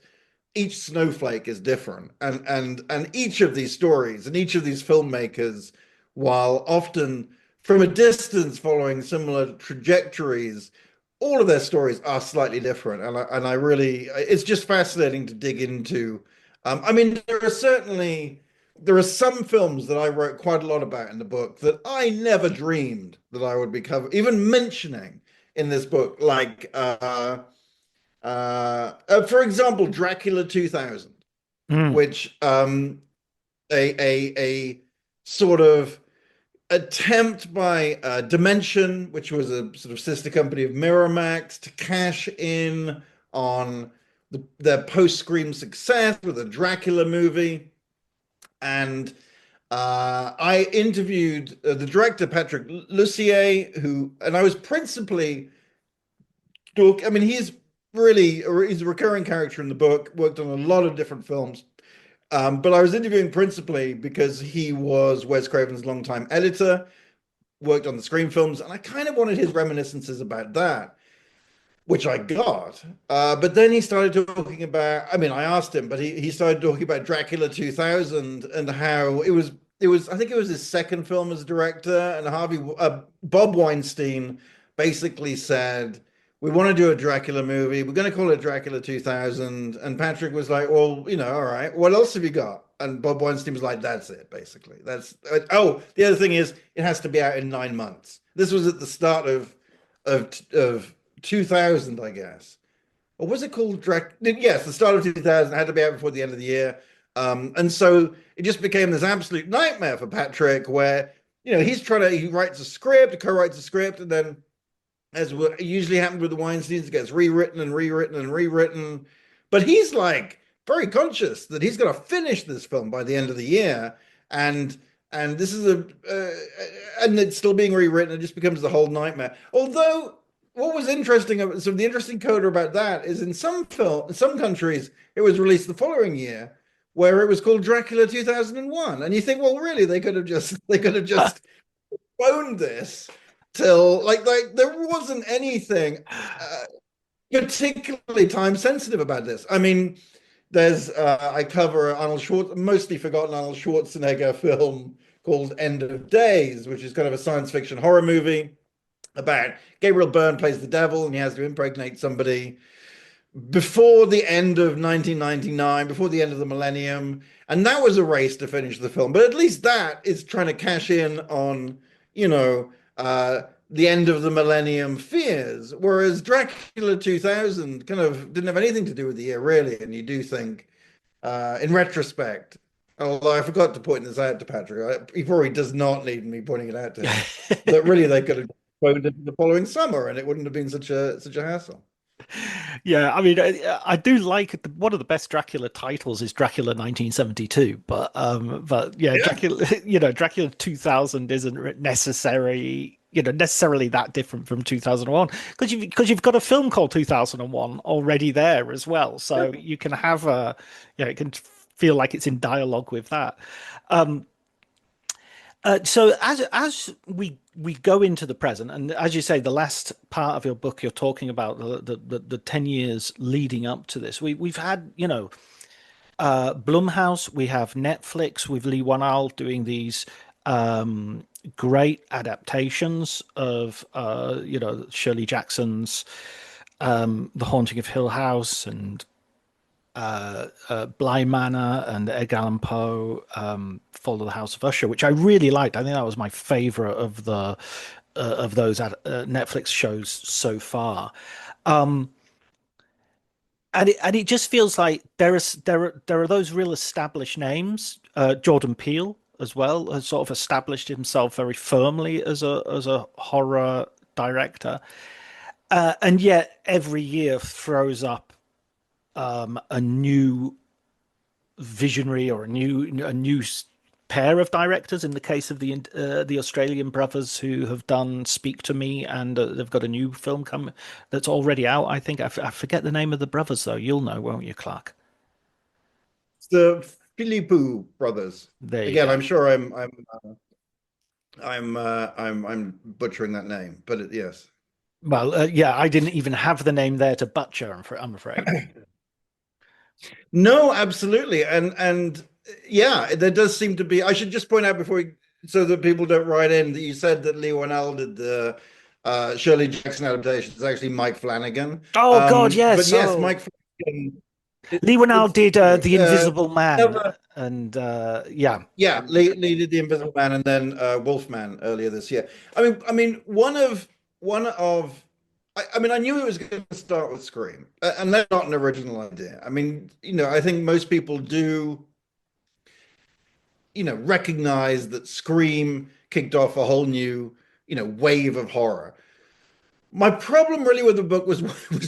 each snowflake is different, and each of these stories and each of these filmmakers, while often from a distance following similar trajectories, all of their stories are slightly different, and I really, it's just fascinating to dig into. I mean, there are some films that I wrote quite a lot about in the book that I never dreamed that I would be even mentioning in this book, like for example, Dracula 2000, which a sort of attempt by Dimension, which was a sort of sister company of Miramax, to cash in on their post-Scream success with a Dracula movie. And I interviewed the director, Patrick Lussier, and I was principally I mean, he's a recurring character in the book, worked on a lot of different films. But I was interviewing principally because he was Wes Craven's longtime editor, worked on the Scream films, and I kind of wanted his reminiscences about that, which I got. But then he started talking about, I mean, I asked him, but he started talking about Dracula 2000 and how it was, I think it was his second film as director, and Bob Weinstein basically said, we want to do a Dracula movie. We're going to call it Dracula 2000. And Patrick was like, well, all right, what else have you got? And Bob Weinstein was like, that's it, basically. The other thing is, it has to be out in 9 months. This was at the start of 2000, I guess. Or was it called Yes, the start of 2000. It had to be out before the end of the year. And so it just became this absolute nightmare for Patrick, where, he writes a script, co-writes a script, and then, as usually happened with the Weinsteins, it gets rewritten and rewritten and rewritten. But he's like very conscious that he's going to finish this film by the end of the year, and this is and it's still being rewritten. It just becomes the whole nightmare. Although, what was interesting, so the interesting coda about that is, in some countries, it was released the following year, where it was called Dracula 2001, and you think, well, really, they could have just phoned this. Till like there wasn't anything particularly time sensitive about this. I mean, there's I cover mostly forgotten Arnold Schwarzenegger film called End of Days, which is kind of a science fiction horror movie about Gabriel Byrne plays the devil, and he has to impregnate somebody before the end of 1999, before the end of the millennium, and that was a race to finish the film. But at least that is trying to cash in on the end of the millennium fears, whereas Dracula 2000 kind of didn't have anything to do with the year, really. And you do think, in retrospect, although I forgot to point this out to Patrick, he probably does not need me pointing it out to him, that really they could have phoned it the following summer, and it wouldn't have been such a hassle. Yeah, I mean, I do like one of the best Dracula titles is Dracula 1972, but yeah, Yeah. Dracula, Dracula 2000 isn't necessarily that different from 2001 because you've got a film called 2001 already there as well, so you can have it can feel like it's in dialogue with that. Um, so as we go into the present, and as you say, the last part of your book, you're talking about the 10 years leading up to this. We've had Blumhouse, we have Netflix with Lee Wanal doing these great adaptations of Shirley Jackson's The Haunting of Hill House and Bly Manor and Edgar Allan Poe, Fall of the House of Usher, which I really liked. I think that was my favorite of those Netflix shows so far. Um, and it just feels like there are those real established names. Jordan Peele as well has sort of established himself very firmly as a horror director, and yet every year throws up a new visionary or a new pair of directors. In the case of the Australian brothers who have done Speak to Me, and they've got a new film come that's already out. I think I forget the name of the brothers though. You'll know, won't you, Clark? It's the Philippou brothers. There you Again, go. I'm sure I'm butchering that name, but yes. Well, yeah, I didn't even have the name there to butcher. I'm afraid. No, absolutely. And yeah, there does seem to be. I should just point out so that people don't write in, that you said that Lee Whannell did the Shirley Jackson adaptation. It's actually Mike Flanagan. Oh God, But yes. yes, So Mike Flanagan. Lee Whannell It's did The Invisible Man, never. and yeah. Yeah, Lee did the Invisible Man and then Wolfman earlier this year. I mean, one of I mean, I knew it was going to start with Scream, and that's not an original idea. I mean, I think most people do, recognize that Scream kicked off a whole new, wave of horror. My problem really with the book was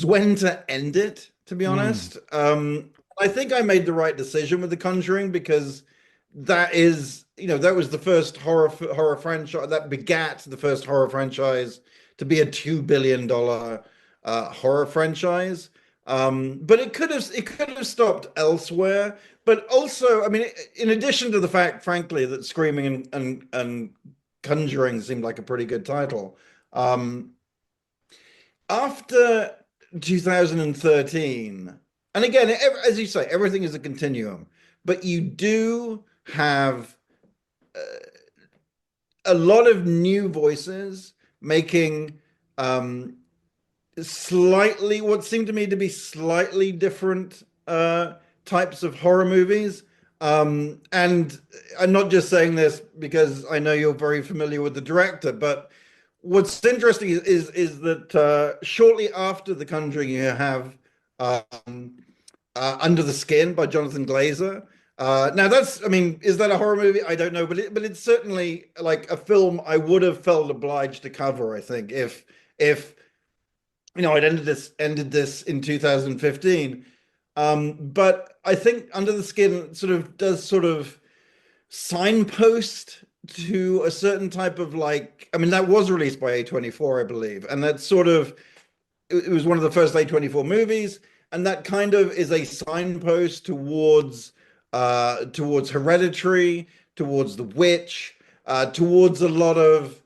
when to end it, to be Mm. honest. I think I made the right decision with The Conjuring because that was the first horror franchise that begat the first horror franchise to be a $2 billion horror franchise. But it could have stopped elsewhere. But also, I mean, in addition to the fact, frankly, that Screaming and Conjuring seemed like a pretty good title. Um, After 2013, and again, as you say, everything is a continuum, but you do have a lot of new voices making um, what seemed to me to be slightly different types of horror movies. And I'm not just saying this because I know you're very familiar with the director, but what's interesting is that shortly after The Conjuring, you have um, Under the Skin by Jonathan Glazer. Now I mean, is that a horror movie? I don't know, but it's certainly like a film I would have felt obliged to cover. I think if I'd ended this in 2015. But I think Under the Skin sort of signpost to a certain type of I mean, that was released by A24, I believe, and that's it was one of the first A24 movies, and that kind of is a signpost towards Hereditary, towards The Witch, towards a lot of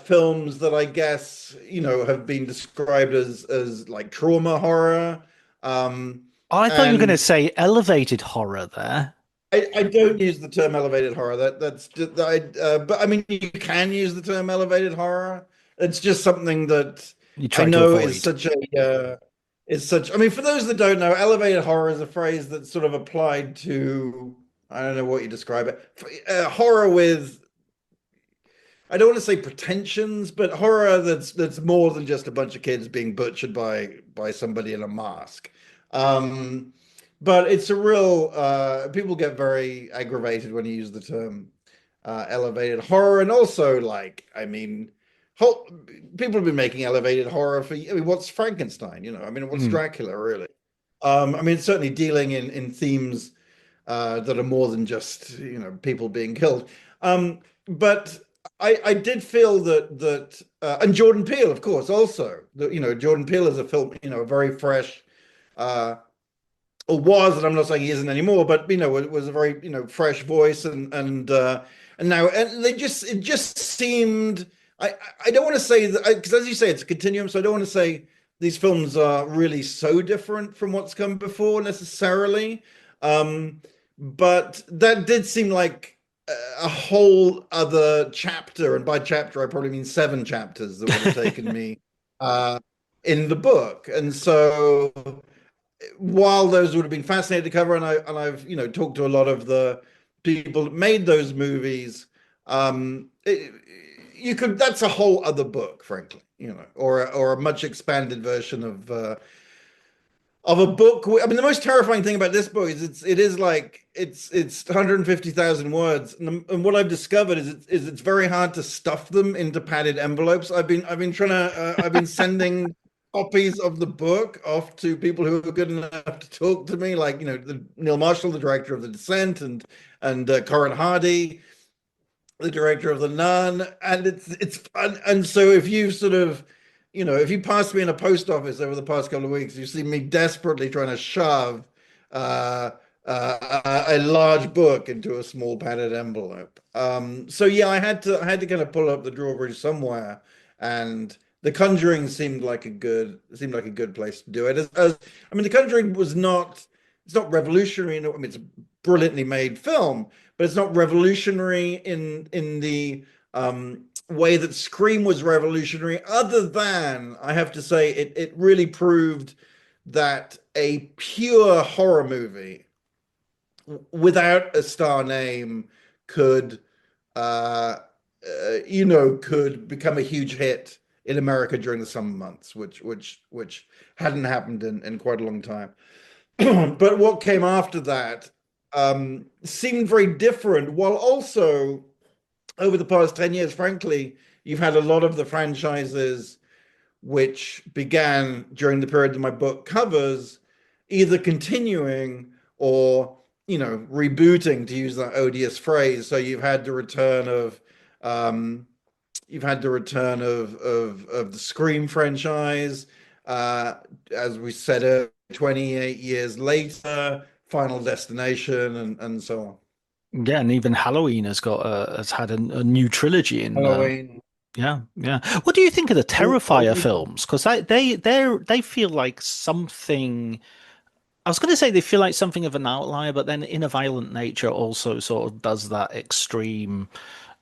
films that I guess have been described as like trauma horror. Um, Oh, I thought you were going to and say elevated horror there. I don't use the term elevated horror. That's just but I mean, you can use the term elevated horror. It's just something that You I try to know is avoid. such a is such. I mean, for those that don't know, elevated horror is a phrase that's sort of applied to, I don't know what you describe it. Horror with, I don't want to say pretensions, but horror that's more than just a bunch of kids being butchered by somebody in a mask. Um, but it's a real people get very aggravated when you use the term elevated horror, and also I mean, whole people have been making elevated horror for, I mean, what's Frankenstein, you know? I mean, what's Dracula, really? I mean, it's certainly dealing in themes that are more than just, you know, people being killed. But I did feel that and Jordan Peele, of course, also, you know, Jordan Peele is a film, you know, a very fresh, or was, and I'm not saying he isn't anymore, but you know, it was a very, you know, fresh voice, and now, and it just seemed, I don't want to say that, because as you say, it's a continuum, so I don't want to say these films are really so different from what's come before necessarily, but that did seem like a whole other chapter, and by chapter I probably mean 7 chapters that would have taken me in the book, and so while those would have been fascinating to cover, and I've, you know, talked to a lot of the people that made those movies, you could, that's a whole other book, frankly, you know, or a much expanded version of a book. I mean, the most terrifying thing about this book is it is like it's 150,000 words, and what I've discovered is it's very hard to stuff them into padded envelopes. I've been trying to I've been sending copies of the book off to people who are good enough to talk to me, like, you know, Neil Marshall, the director of The Descent, and Corin Hardy, the director of The Nun, and it's fun. And so if you sort of, you know, if you pass me in a post office over the past couple of weeks, you see me desperately trying to shove a large book into a small padded envelope. So yeah, I had to kind of pull up the drawbridge somewhere, and The Conjuring seemed like a good place to do it. I mean, The Conjuring was not, it's not revolutionary. I mean, it's a brilliantly made film, but it's not revolutionary in the way that Scream was revolutionary. Other than, I have to say, it really proved that a pure horror movie without a star name could, you know, could become a huge hit in America during the summer months, which hadn't happened in quite a long time. But what came after that seemed very different, while also over the past 10 years, frankly, you've had a lot of the franchises which began during the period that my book covers either continuing or, you know, rebooting, to use that odious phrase. So you've had the return of the Scream franchise, as we said, 28 years later, Final Destination, and so on. Yeah, and even Halloween has had a new trilogy in. Halloween. Yeah, yeah. What do you think of the Terrifier films? Because they feel like something. I was going to say they feel like something of an outlier, but then In a Violent Nature also sort of does that extreme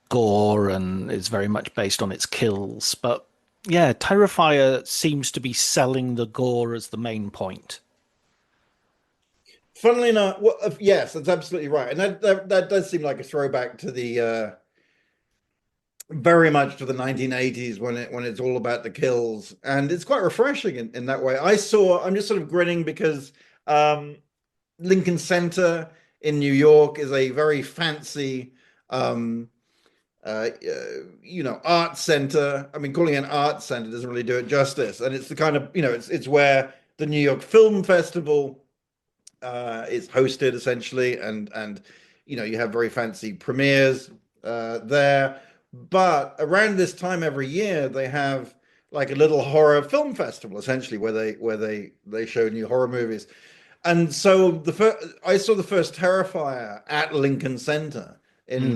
gore and is very much based on its kills. But yeah, Terrifier seems to be selling the gore as the main point. Funnily enough, well, yes, that's absolutely right, and that does seem like a throwback to the very much to the 1980s when it's all about the kills, and it's quite refreshing in that way. I'm just sort of grinning because Lincoln Center in New York is a very fancy you know, art center. I mean, calling it an art center doesn't really do it justice, and it's the kind of, you know, it's where the New York Film Festival is hosted essentially, and you know, you have very fancy premieres there. But around this time every year, they have like a little horror film festival, essentially, where they show new horror movies. And so I saw the first Terrifier at Lincoln Center in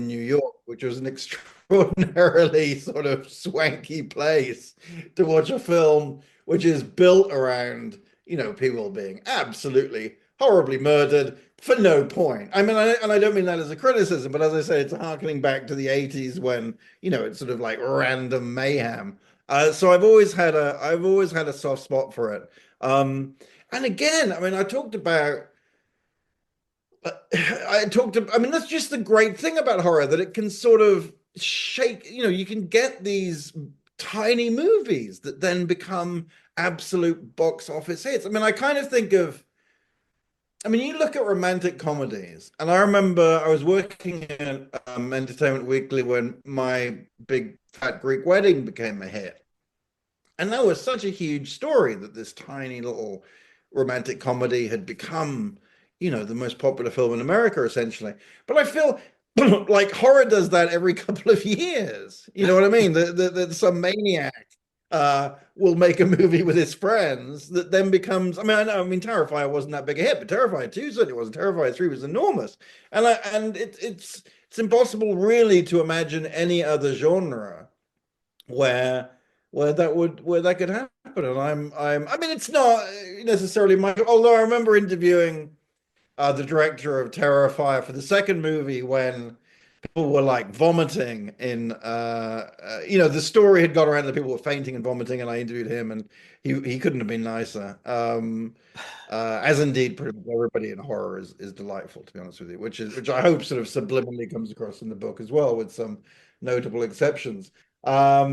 New York, which was an extraordinarily sort of swanky place to watch a film which is built around, you know, people being absolutely horribly murdered for no point. I mean, and I don't mean that as a criticism, but as I say, it's harkening back to the 80s when, you know, it's sort of like random mayhem. So I've always had a soft spot for it. And again, I mean, I mean, that's just the great thing about horror, that it can sort of shake, you know, you can get these tiny movies that then become absolute box office hits. I mean, I I mean, you look at romantic comedies, and I remember I was working in Entertainment Weekly when My Big Fat Greek Wedding became a hit. And that was such a huge story that this tiny little romantic comedy had become, the most popular film in America, essentially. But I feel like horror does that every couple of years. You know what I mean? Some maniac will make a movie with his friends that then becomes. I mean, Terrifier wasn't that big a hit, but Terrifier 2 certainly wasn't. Terrifier 3 was enormous, and it's impossible really to imagine any other genre where that could happen. And I mean, it's not necessarily my. Although I remember interviewing the director of Terrifier for the second movie when people were like vomiting in the story had got around that people were fainting and vomiting, and I interviewed him, and he couldn't have been nicer. As indeed pretty much everybody in horror is delightful, to be honest with you, which I hope sort of subliminally comes across in the book as well, with some notable exceptions. Yeah,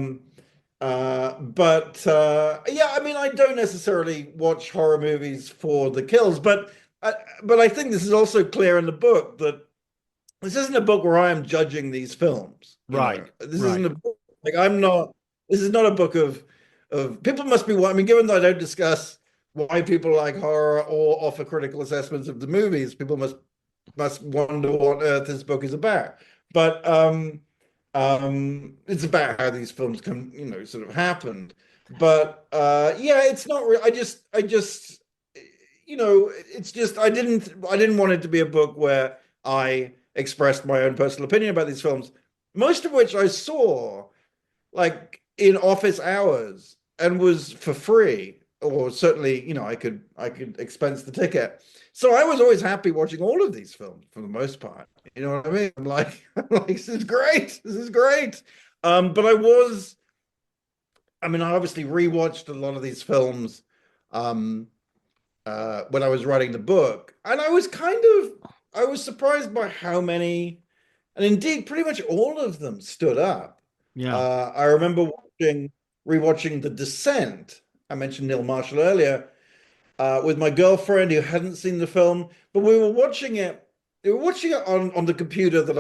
I mean, I don't necessarily watch horror movies for the kills, but I think this is also clear in the book that this isn't a book where I am judging these films. Right. This right. isn't a book like I'm not. This is not a book of people must be. I mean, given that I don't discuss why people like horror or offer critical assessments of the movies, people must wonder what on earth this book is about. But it's about how these films can, sort of happened. But yeah, it's not real. It's just I didn't want it to be a book where I expressed my own personal opinion about these films, most of which I saw like in office hours and was for free, or certainly, I could expense the ticket. So I was always happy watching all of these films for the most part. You know what I mean? I'm like, this is great. This is great. But I obviously rewatched a lot of these films when I was writing the book, and I was surprised by how many, and indeed pretty much all of them stood up. Yeah. I remember rewatching The Descent. I mentioned Neil Marshall earlier, with my girlfriend who hadn't seen the film, but we were watching it. We were watching it on the computer that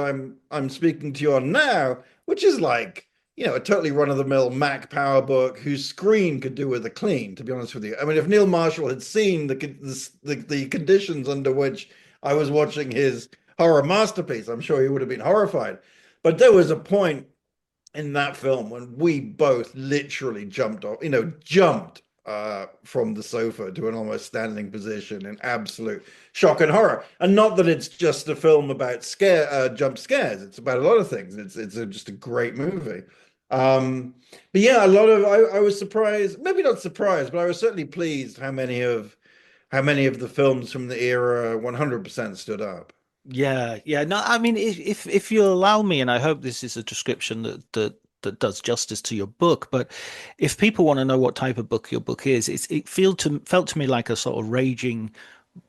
I'm speaking to you on now, which is like, a totally run-of-the-mill Mac PowerBook whose screen could do with a clean, to be honest with you. I mean, if Neil Marshall had seen the conditions under which I was watching his horror masterpiece, I'm sure he would have been horrified. But there was a point in that film when we both literally jumped from the sofa to an almost standing position in absolute shock and horror. And not that it's just a film about jump scares. It's about a lot of things. It's just a great movie. But yeah, I was surprised, maybe not surprised, but I was certainly pleased how many of the films from the era 100% stood up. Yeah, yeah. No, I mean, if you allow me, and I hope this is a description that does justice to your book, but if people want to know what type of book your book is, it felt to me like a sort of raging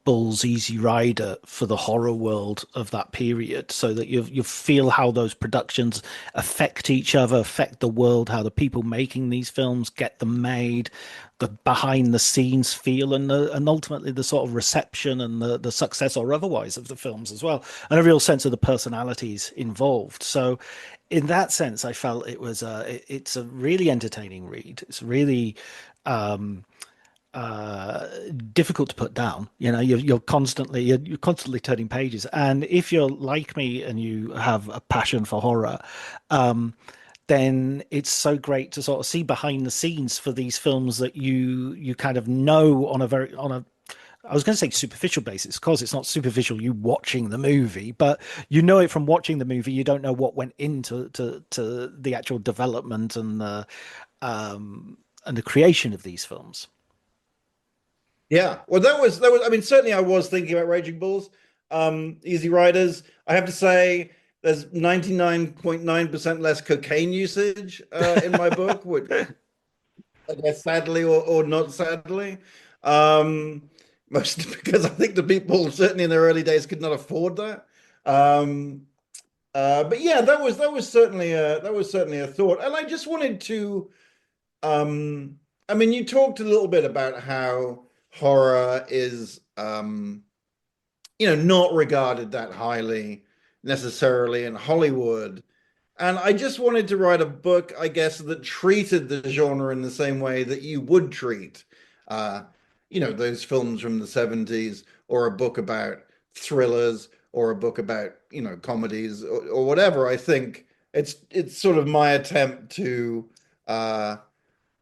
bull's easy rider for the horror world of that period, so that you feel how those productions affect each other, affect the world, how the people making these films get them made, the behind the scenes feel, and ultimately the sort of reception and the success or otherwise of the films as well, and a real sense of the personalities involved. So in that sense, I felt it's a really entertaining read. It's really difficult to put down. You're constantly turning pages, and if you're like me and you have a passion for horror, then it's so great to sort of see behind the scenes for these films that you kind of know on a I was going to say superficial basis, because it's not superficial you watching the movie, but you know it from watching the movie. You don't know what went into to the actual development and the creation of these films. Yeah, well, that was. I mean, certainly, I was thinking about Raging Bulls, Easy Riders. I have to say, there's 99.9% less cocaine usage in my book, which I guess sadly or not sadly, mostly because I think the people certainly in their early days could not afford that. But yeah, that was certainly a thought, and I just wanted to. I mean, you talked a little bit about how horror is not regarded that highly necessarily in Hollywood. And I just wanted to write a book, I guess, that treated the genre in the same way that you would treat, uh, those films from the 70s, or a book about thrillers, or a book about, comedies, or whatever. I think it's sort of my attempt to, I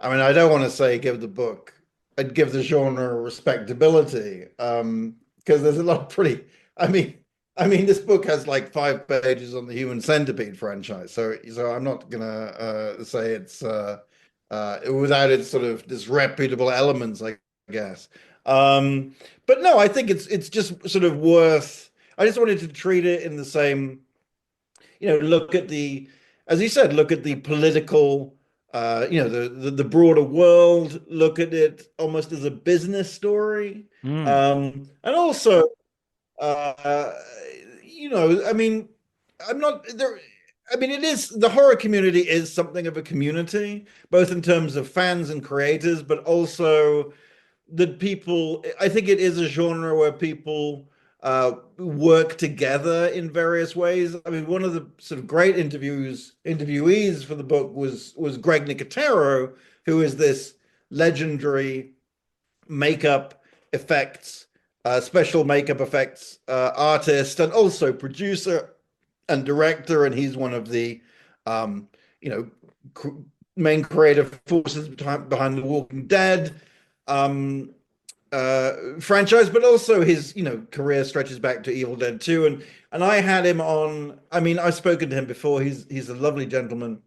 mean, I don't want to say I'd give the genre respectability, because there's a lot of pretty, I mean, this book has like 5 pages on the Human Centipede franchise, so I'm not gonna say it's without its sort of disreputable elements, I guess. But no, I think it's just sort of worth. I just wanted to treat it in the same, look at as you said, look at the political, the broader world, look at it almost as a business story, and also uh, I mean, I'm not there. I mean, it is the horror community is something of a community, both in terms of fans and creators, but also that people. I think it is a genre where people work together in various ways. I mean, one of the sort of great interviewees for the book was Greg Nicotero, who is this legendary makeup effects, special makeup effects artist, and also producer and director. And he's one of the, you know, main creative forces behind The Walking Dead franchise, but also his, career stretches back to Evil Dead 2. And I had him on. I mean, I've spoken to him before. He's a lovely gentleman,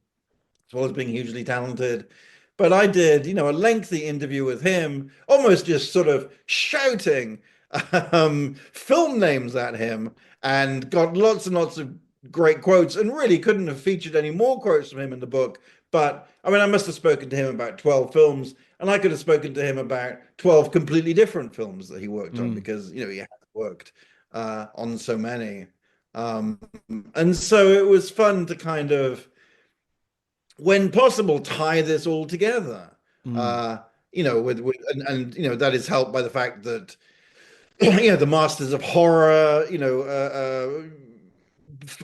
as well as being hugely talented. But I did, a lengthy interview with him, almost just sort of shouting film names at him, and got lots and lots of great quotes, and really couldn't have featured any more quotes from him in the book. But I mean, I must have spoken to him about 12 films, and I could have spoken to him about 12 completely different films that he worked on, because, he has worked on so many. And so it was fun to kind of, when possible, tie this all together. With that is helped by the fact that the Masters of Horror,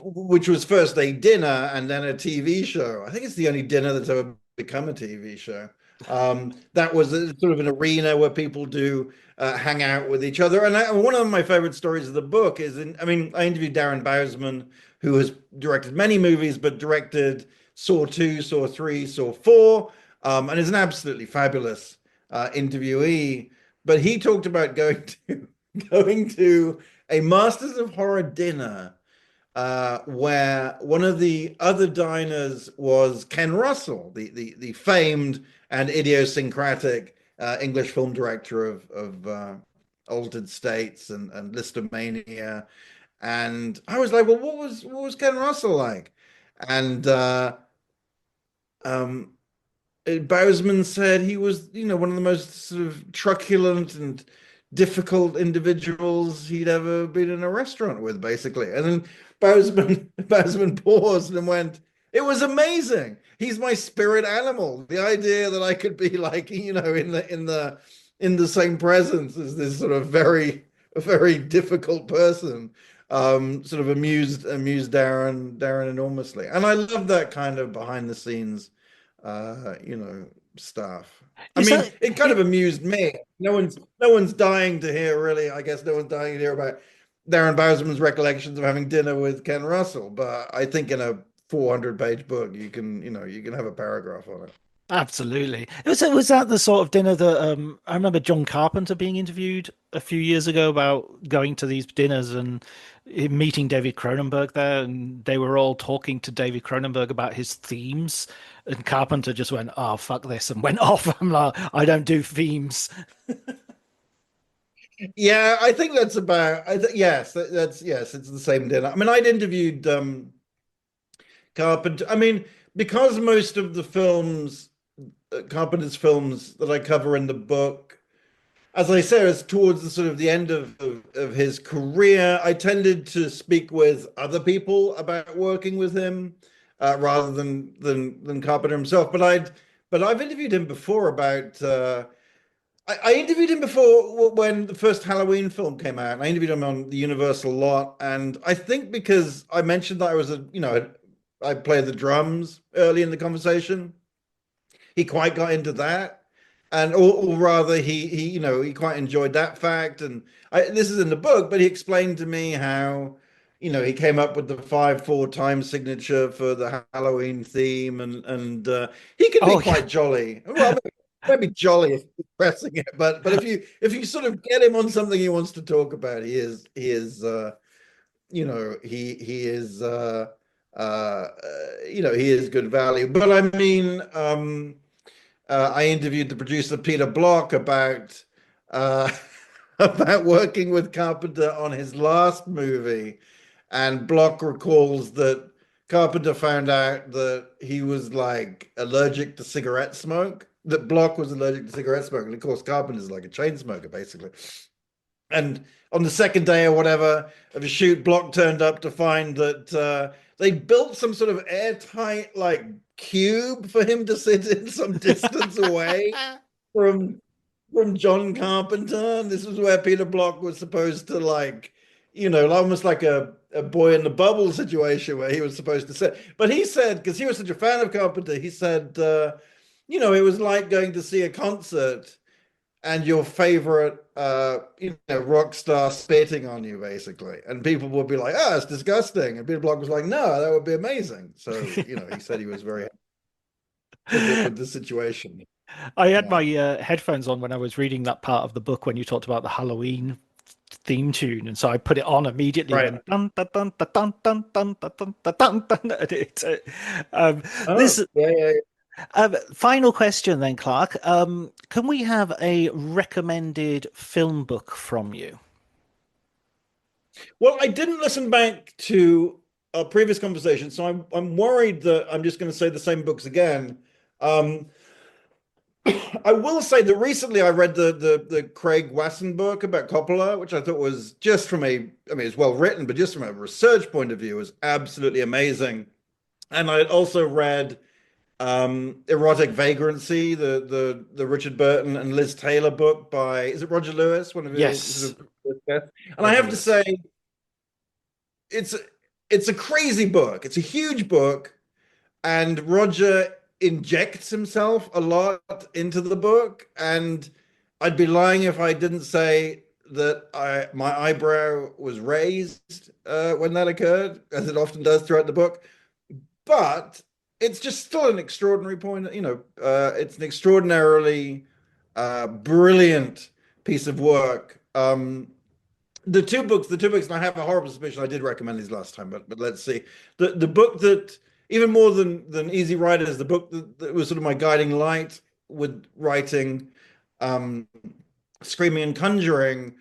which was first a dinner and then a TV show. I think it's the only dinner that's ever become a TV show. That was sort of an arena where people do hang out with each other. And one of my favorite stories of the book is I interviewed Darren Bousman, who has directed many movies, but directed Saw 2, Saw 3, Saw 4, and is an absolutely fabulous interviewee. But he talked about going to a Masters of Horror dinner where one of the other diners was Ken Russell, the famed and idiosyncratic English film director of Altered States and Listomania. And I was like, well, what was Ken Russell like? And Bousman said he was, one of the most sort of truculent and difficult individuals he'd ever been in a restaurant with, basically. And then Bousman paused and went, "It was amazing. He's my spirit animal. The idea that I could be like, in the same presence as this sort of very difficult person, sort of amused Darren enormously." And I love that kind of behind the scenes, stuff. It kind of amused me. No one's dying to hear, really. I guess no one's dying to hear about Darren Bousman's recollections of having dinner with Ken Russell. But I think in a 400-page book, you can have a paragraph on it. Absolutely. Was that the sort of dinner that I remember John Carpenter being interviewed a few years ago about going to these dinners and meeting David Cronenberg there, and they were all talking to David Cronenberg about his themes, and Carpenter just went, "Oh, fuck this," and went off. I'm like, I don't do themes. Yeah, I think that's about. Yes, yes, it's the same dinner. I mean, I'd interviewed Carpenter. I mean, because most of the films, Carpenter's films that I cover in the book, as I say, is towards the sort of the end of his career, I tended to speak with other people about working with him rather than Carpenter himself. But I've interviewed him before about I interviewed him before when the first Halloween film came out. I interviewed him on the Universal lot, and I think because I mentioned that I was I played the drums early in the conversation, he quite got into that. And or rather he quite enjoyed that fact. And this is in the book, but he explained to me how he came up with the 5/4 time signature for the Halloween theme, and he can be Oh yeah. quite jolly. Well, maybe jolly is expressing it, but if you sort of get him on something he wants to talk about, he is he is good value. But I mean, I interviewed the producer Peter Block about uh, about working with Carpenter on his last movie, and Block recalls that Carpenter found out that he was like allergic to cigarette smoke. That Block was allergic to cigarette smoke, and of course Carpenter's like a chain smoker basically. And on the second day or whatever of a shoot, Block turned up to find that they built some sort of airtight like cube for him to sit in some distance away from John Carpenter. And this was where Peter Block was supposed to almost like a boy in the bubble situation where he was supposed to sit. But he said, because he was such a fan of Carpenter, he said, it was like going to see a concert and your favorite rock star spitting on you basically, and people would be like, oh, it's disgusting, and Peter Block was like, no, that would be amazing. So he said he was very happy with the situation. I had my headphones on when I was reading that part of the book when you talked about the Halloween theme tune, and so I put it on immediately Right. when dun dun dun dun dun dun dun dun dun dun dun. And this Yeah. final question then, Clark. Can we have a recommended film book from you? Well, I didn't listen back to a previous conversation, so I'm worried that I'm just going to say the same books again. I will say that recently I read the Craig Wasson book about Coppola, which I thought was just it's well written, but just from a research point of view, was absolutely amazing. And I had also read Erotic Vagrancy, the Richard Burton and Liz Taylor book by, is it Roger Lewis? One of your Yes. and I have to say, it's it's a crazy book. It's a huge book, and Roger injects himself a lot into the book, and I'd be lying if I didn't say that my eyebrow was raised when that occurred, as it often does throughout the book. But it's just still an extraordinary point. It's an extraordinarily brilliant piece of work. The two books, and I have a horrible suspicion I did recommend these last time, but let's see. The book that even more than Easy Riders, the book that was sort of my guiding light with writing Screaming and Conjuring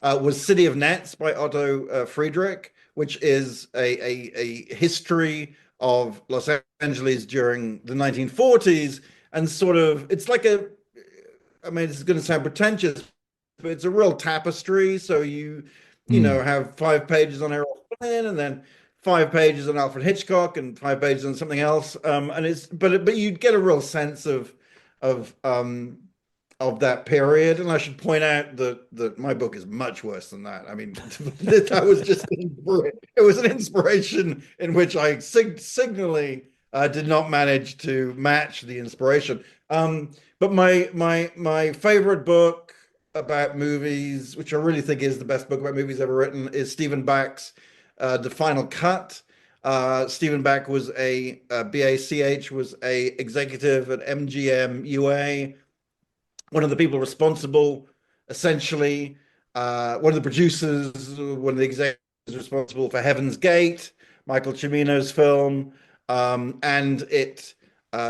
was City of Nets by Otto Friedrich, which is a history of Los Angeles during the 1940s, and sort of it's like this is going to sound pretentious, but it's a real tapestry. So you have 5 pages on Errol Flynn, and then 5 pages on Alfred Hitchcock, and 5 pages on something else. And it's but you get a real sense of that period. And I should point out that my book is much worse than that. I mean, that was just it was an inspiration in which I signally did not manage to match the inspiration. But my favorite book about movies, which I really think is the best book about movies ever written, is Stephen Back's The Final Cut. Stephen Back was BACH was a executive at MGM UA, one of the people responsible, essentially, one of the producers, one of the executives responsible for Heaven's Gate, Michael Cimino's film, and it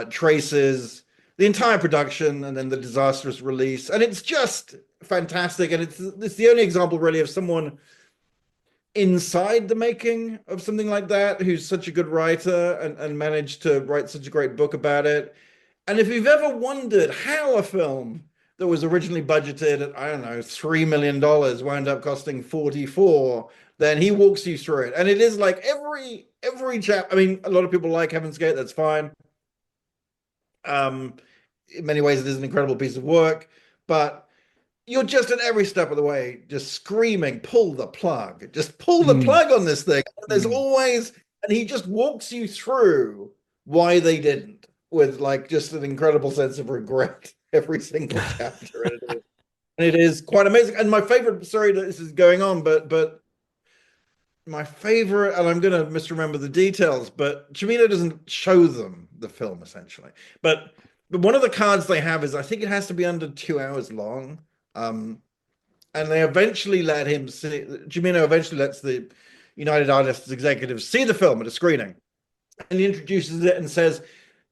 traces the entire production and then the disastrous release, and it's just fantastic. And it's the only example really of someone inside the making of something like that who's such a good writer and managed to write such a great book about it. And if you've ever wondered how a film that was originally budgeted at, I don't know, $3 million wound up costing 44, then he walks you through it. And it is like every chap. I mean, a lot of people like Heaven's Gate, that's fine. In many ways, it is an incredible piece of work, but you're just at every step of the way just screaming, pull the plug, just pull the plug on this thing. There's always, and he just walks you through why they didn't, with like just an incredible sense of regret every single chapter. And it is quite amazing. And my favorite, sorry that this is going on, but my favorite, and I'm going to misremember the details, but Cimino doesn't show them the film essentially. But one of the cards they have is, I think it has to be under 2 hours long. And they eventually let him see, Cimino eventually lets the United Artists executives see the film at a screening. And he introduces it and says,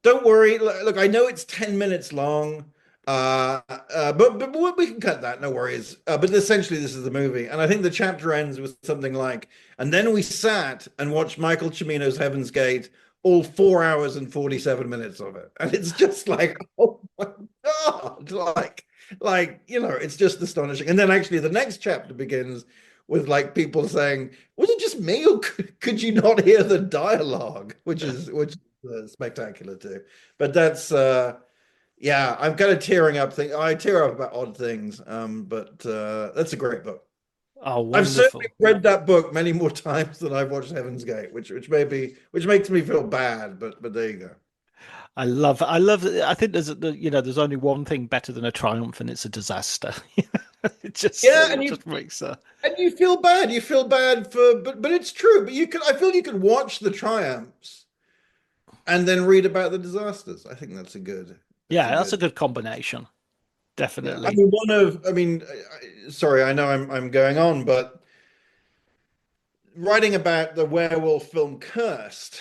don't worry, look, I know it's 10 minutes long, but we can cut that, no worries. But essentially, this is the movie. And I think the chapter ends with something like, and then we sat and watched Michael Cimino's Heaven's Gate, all 4 hours and 47 minutes of it. And it's just like, oh my God, it's just astonishing. And then actually the next chapter begins with like people saying, was it just me, or could you not hear the dialogue? Which is spectacular too. But that's I'm kind of tearing up. I tear up about odd things, but that's a great book. Oh, wonderful. I've certainly read that book many more times than I've watched Heaven's Gate, which makes me feel bad, but there you go. I love it. I think there's only one thing better than a triumph, and it's a disaster. It just makes and you feel bad. You feel bad but it's true. But I feel you can watch the triumphs and then read about the disasters. I think that's a good. That's a good combination. Definitely. Sorry, I know I'm going on, but writing about the werewolf film Cursed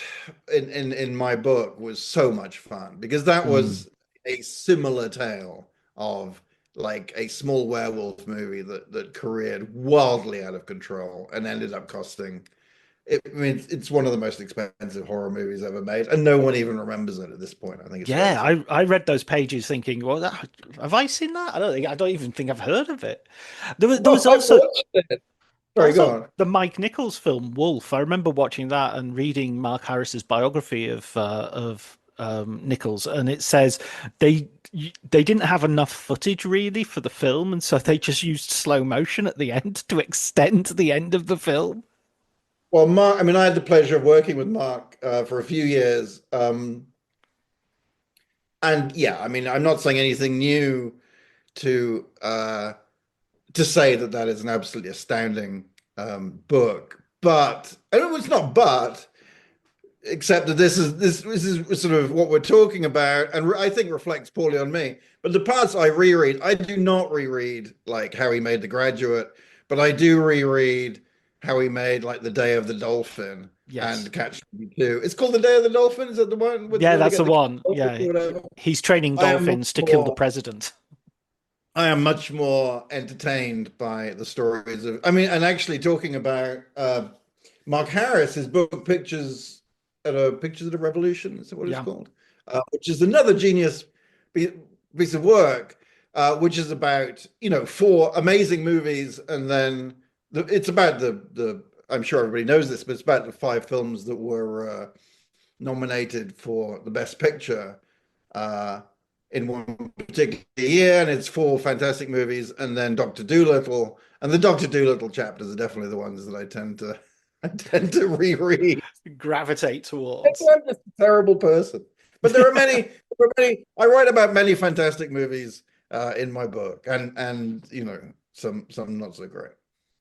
in my book was so much fun, because that was a similar tale of like a small werewolf movie that careered wildly out of control and ended up costing. It's one of the most expensive horror movies ever made, and no one even remembers it at this point. I think. I read those pages thinking, well, have I seen that? I don't even think I've heard of it. There was also. Sorry, go on. The Mike Nichols film Wolf. I remember watching that and reading Mark Harris's biography of Nichols, and it says they didn't have enough footage really for the film, and so they just used slow motion at the end to extend the end of the film. Well, Mark, I had the pleasure of working with Mark for a few years, and I'm not saying anything new to say that is an absolutely astounding book, but it's not. Except that this is sort of what we're talking about, and I think reflects poorly on me. But the parts I reread, I do not reread like how he made The Graduate, but I do reread how he made like The Day of the Dolphin and Catch 22. It's called The Day of the Dolphin. Is that the one? That's the one. Yeah, he's training dolphins to kill the president. I am much more entertained by the stories of. And actually talking about Mark Harris, his book Pictures at a Revolution. Is that what it's called? Which is another genius piece of work, which is about 4 amazing movies, and then it's about the. I'm sure everybody knows this, but it's about the 5 films that were nominated for the Best Picture in one particular year, and it's 4 fantastic movies, and then Dr. Dolittle, and the Dr. Dolittle chapters are definitely the ones that I tend to reread, gravitate towards. I'm just a terrible person, but there are many. I write about many fantastic movies in my book, and some not so great.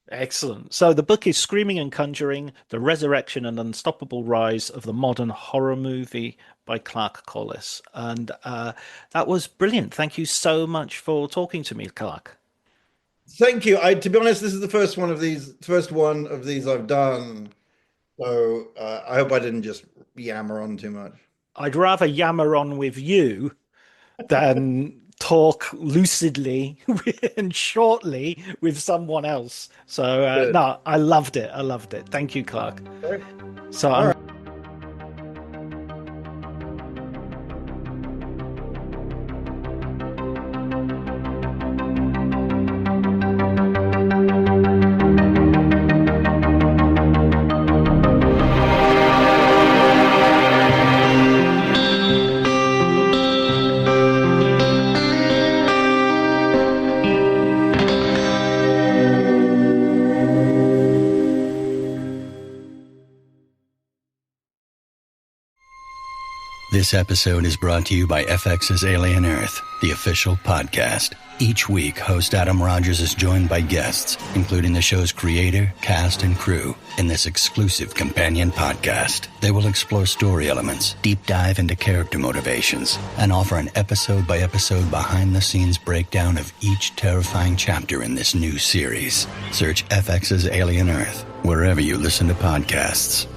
Excellent. So the book is Screaming and Conjuring: The Resurrection and Unstoppable Rise of the Modern Horror Movie by Clark Collis. And that was brilliant. Thank you so much for talking to me, Clark. Thank you. To be honest, this is the first one of these I've done. So I hope I didn't just yammer on too much. I'd rather yammer on with you than talk lucidly and shortly with someone else. So no, I loved it. Thank you, Clark. Right. So All right. This episode is brought to you by FX's Alien Earth, the official podcast. Each week, host Adam Rogers is joined by guests, including the show's creator, cast, and crew, in this exclusive companion podcast. They will explore story elements, deep dive into character motivations, and offer an episode-by-episode behind-the-scenes breakdown of each terrifying chapter in this new series. Search FX's Alien Earth wherever you listen to podcasts.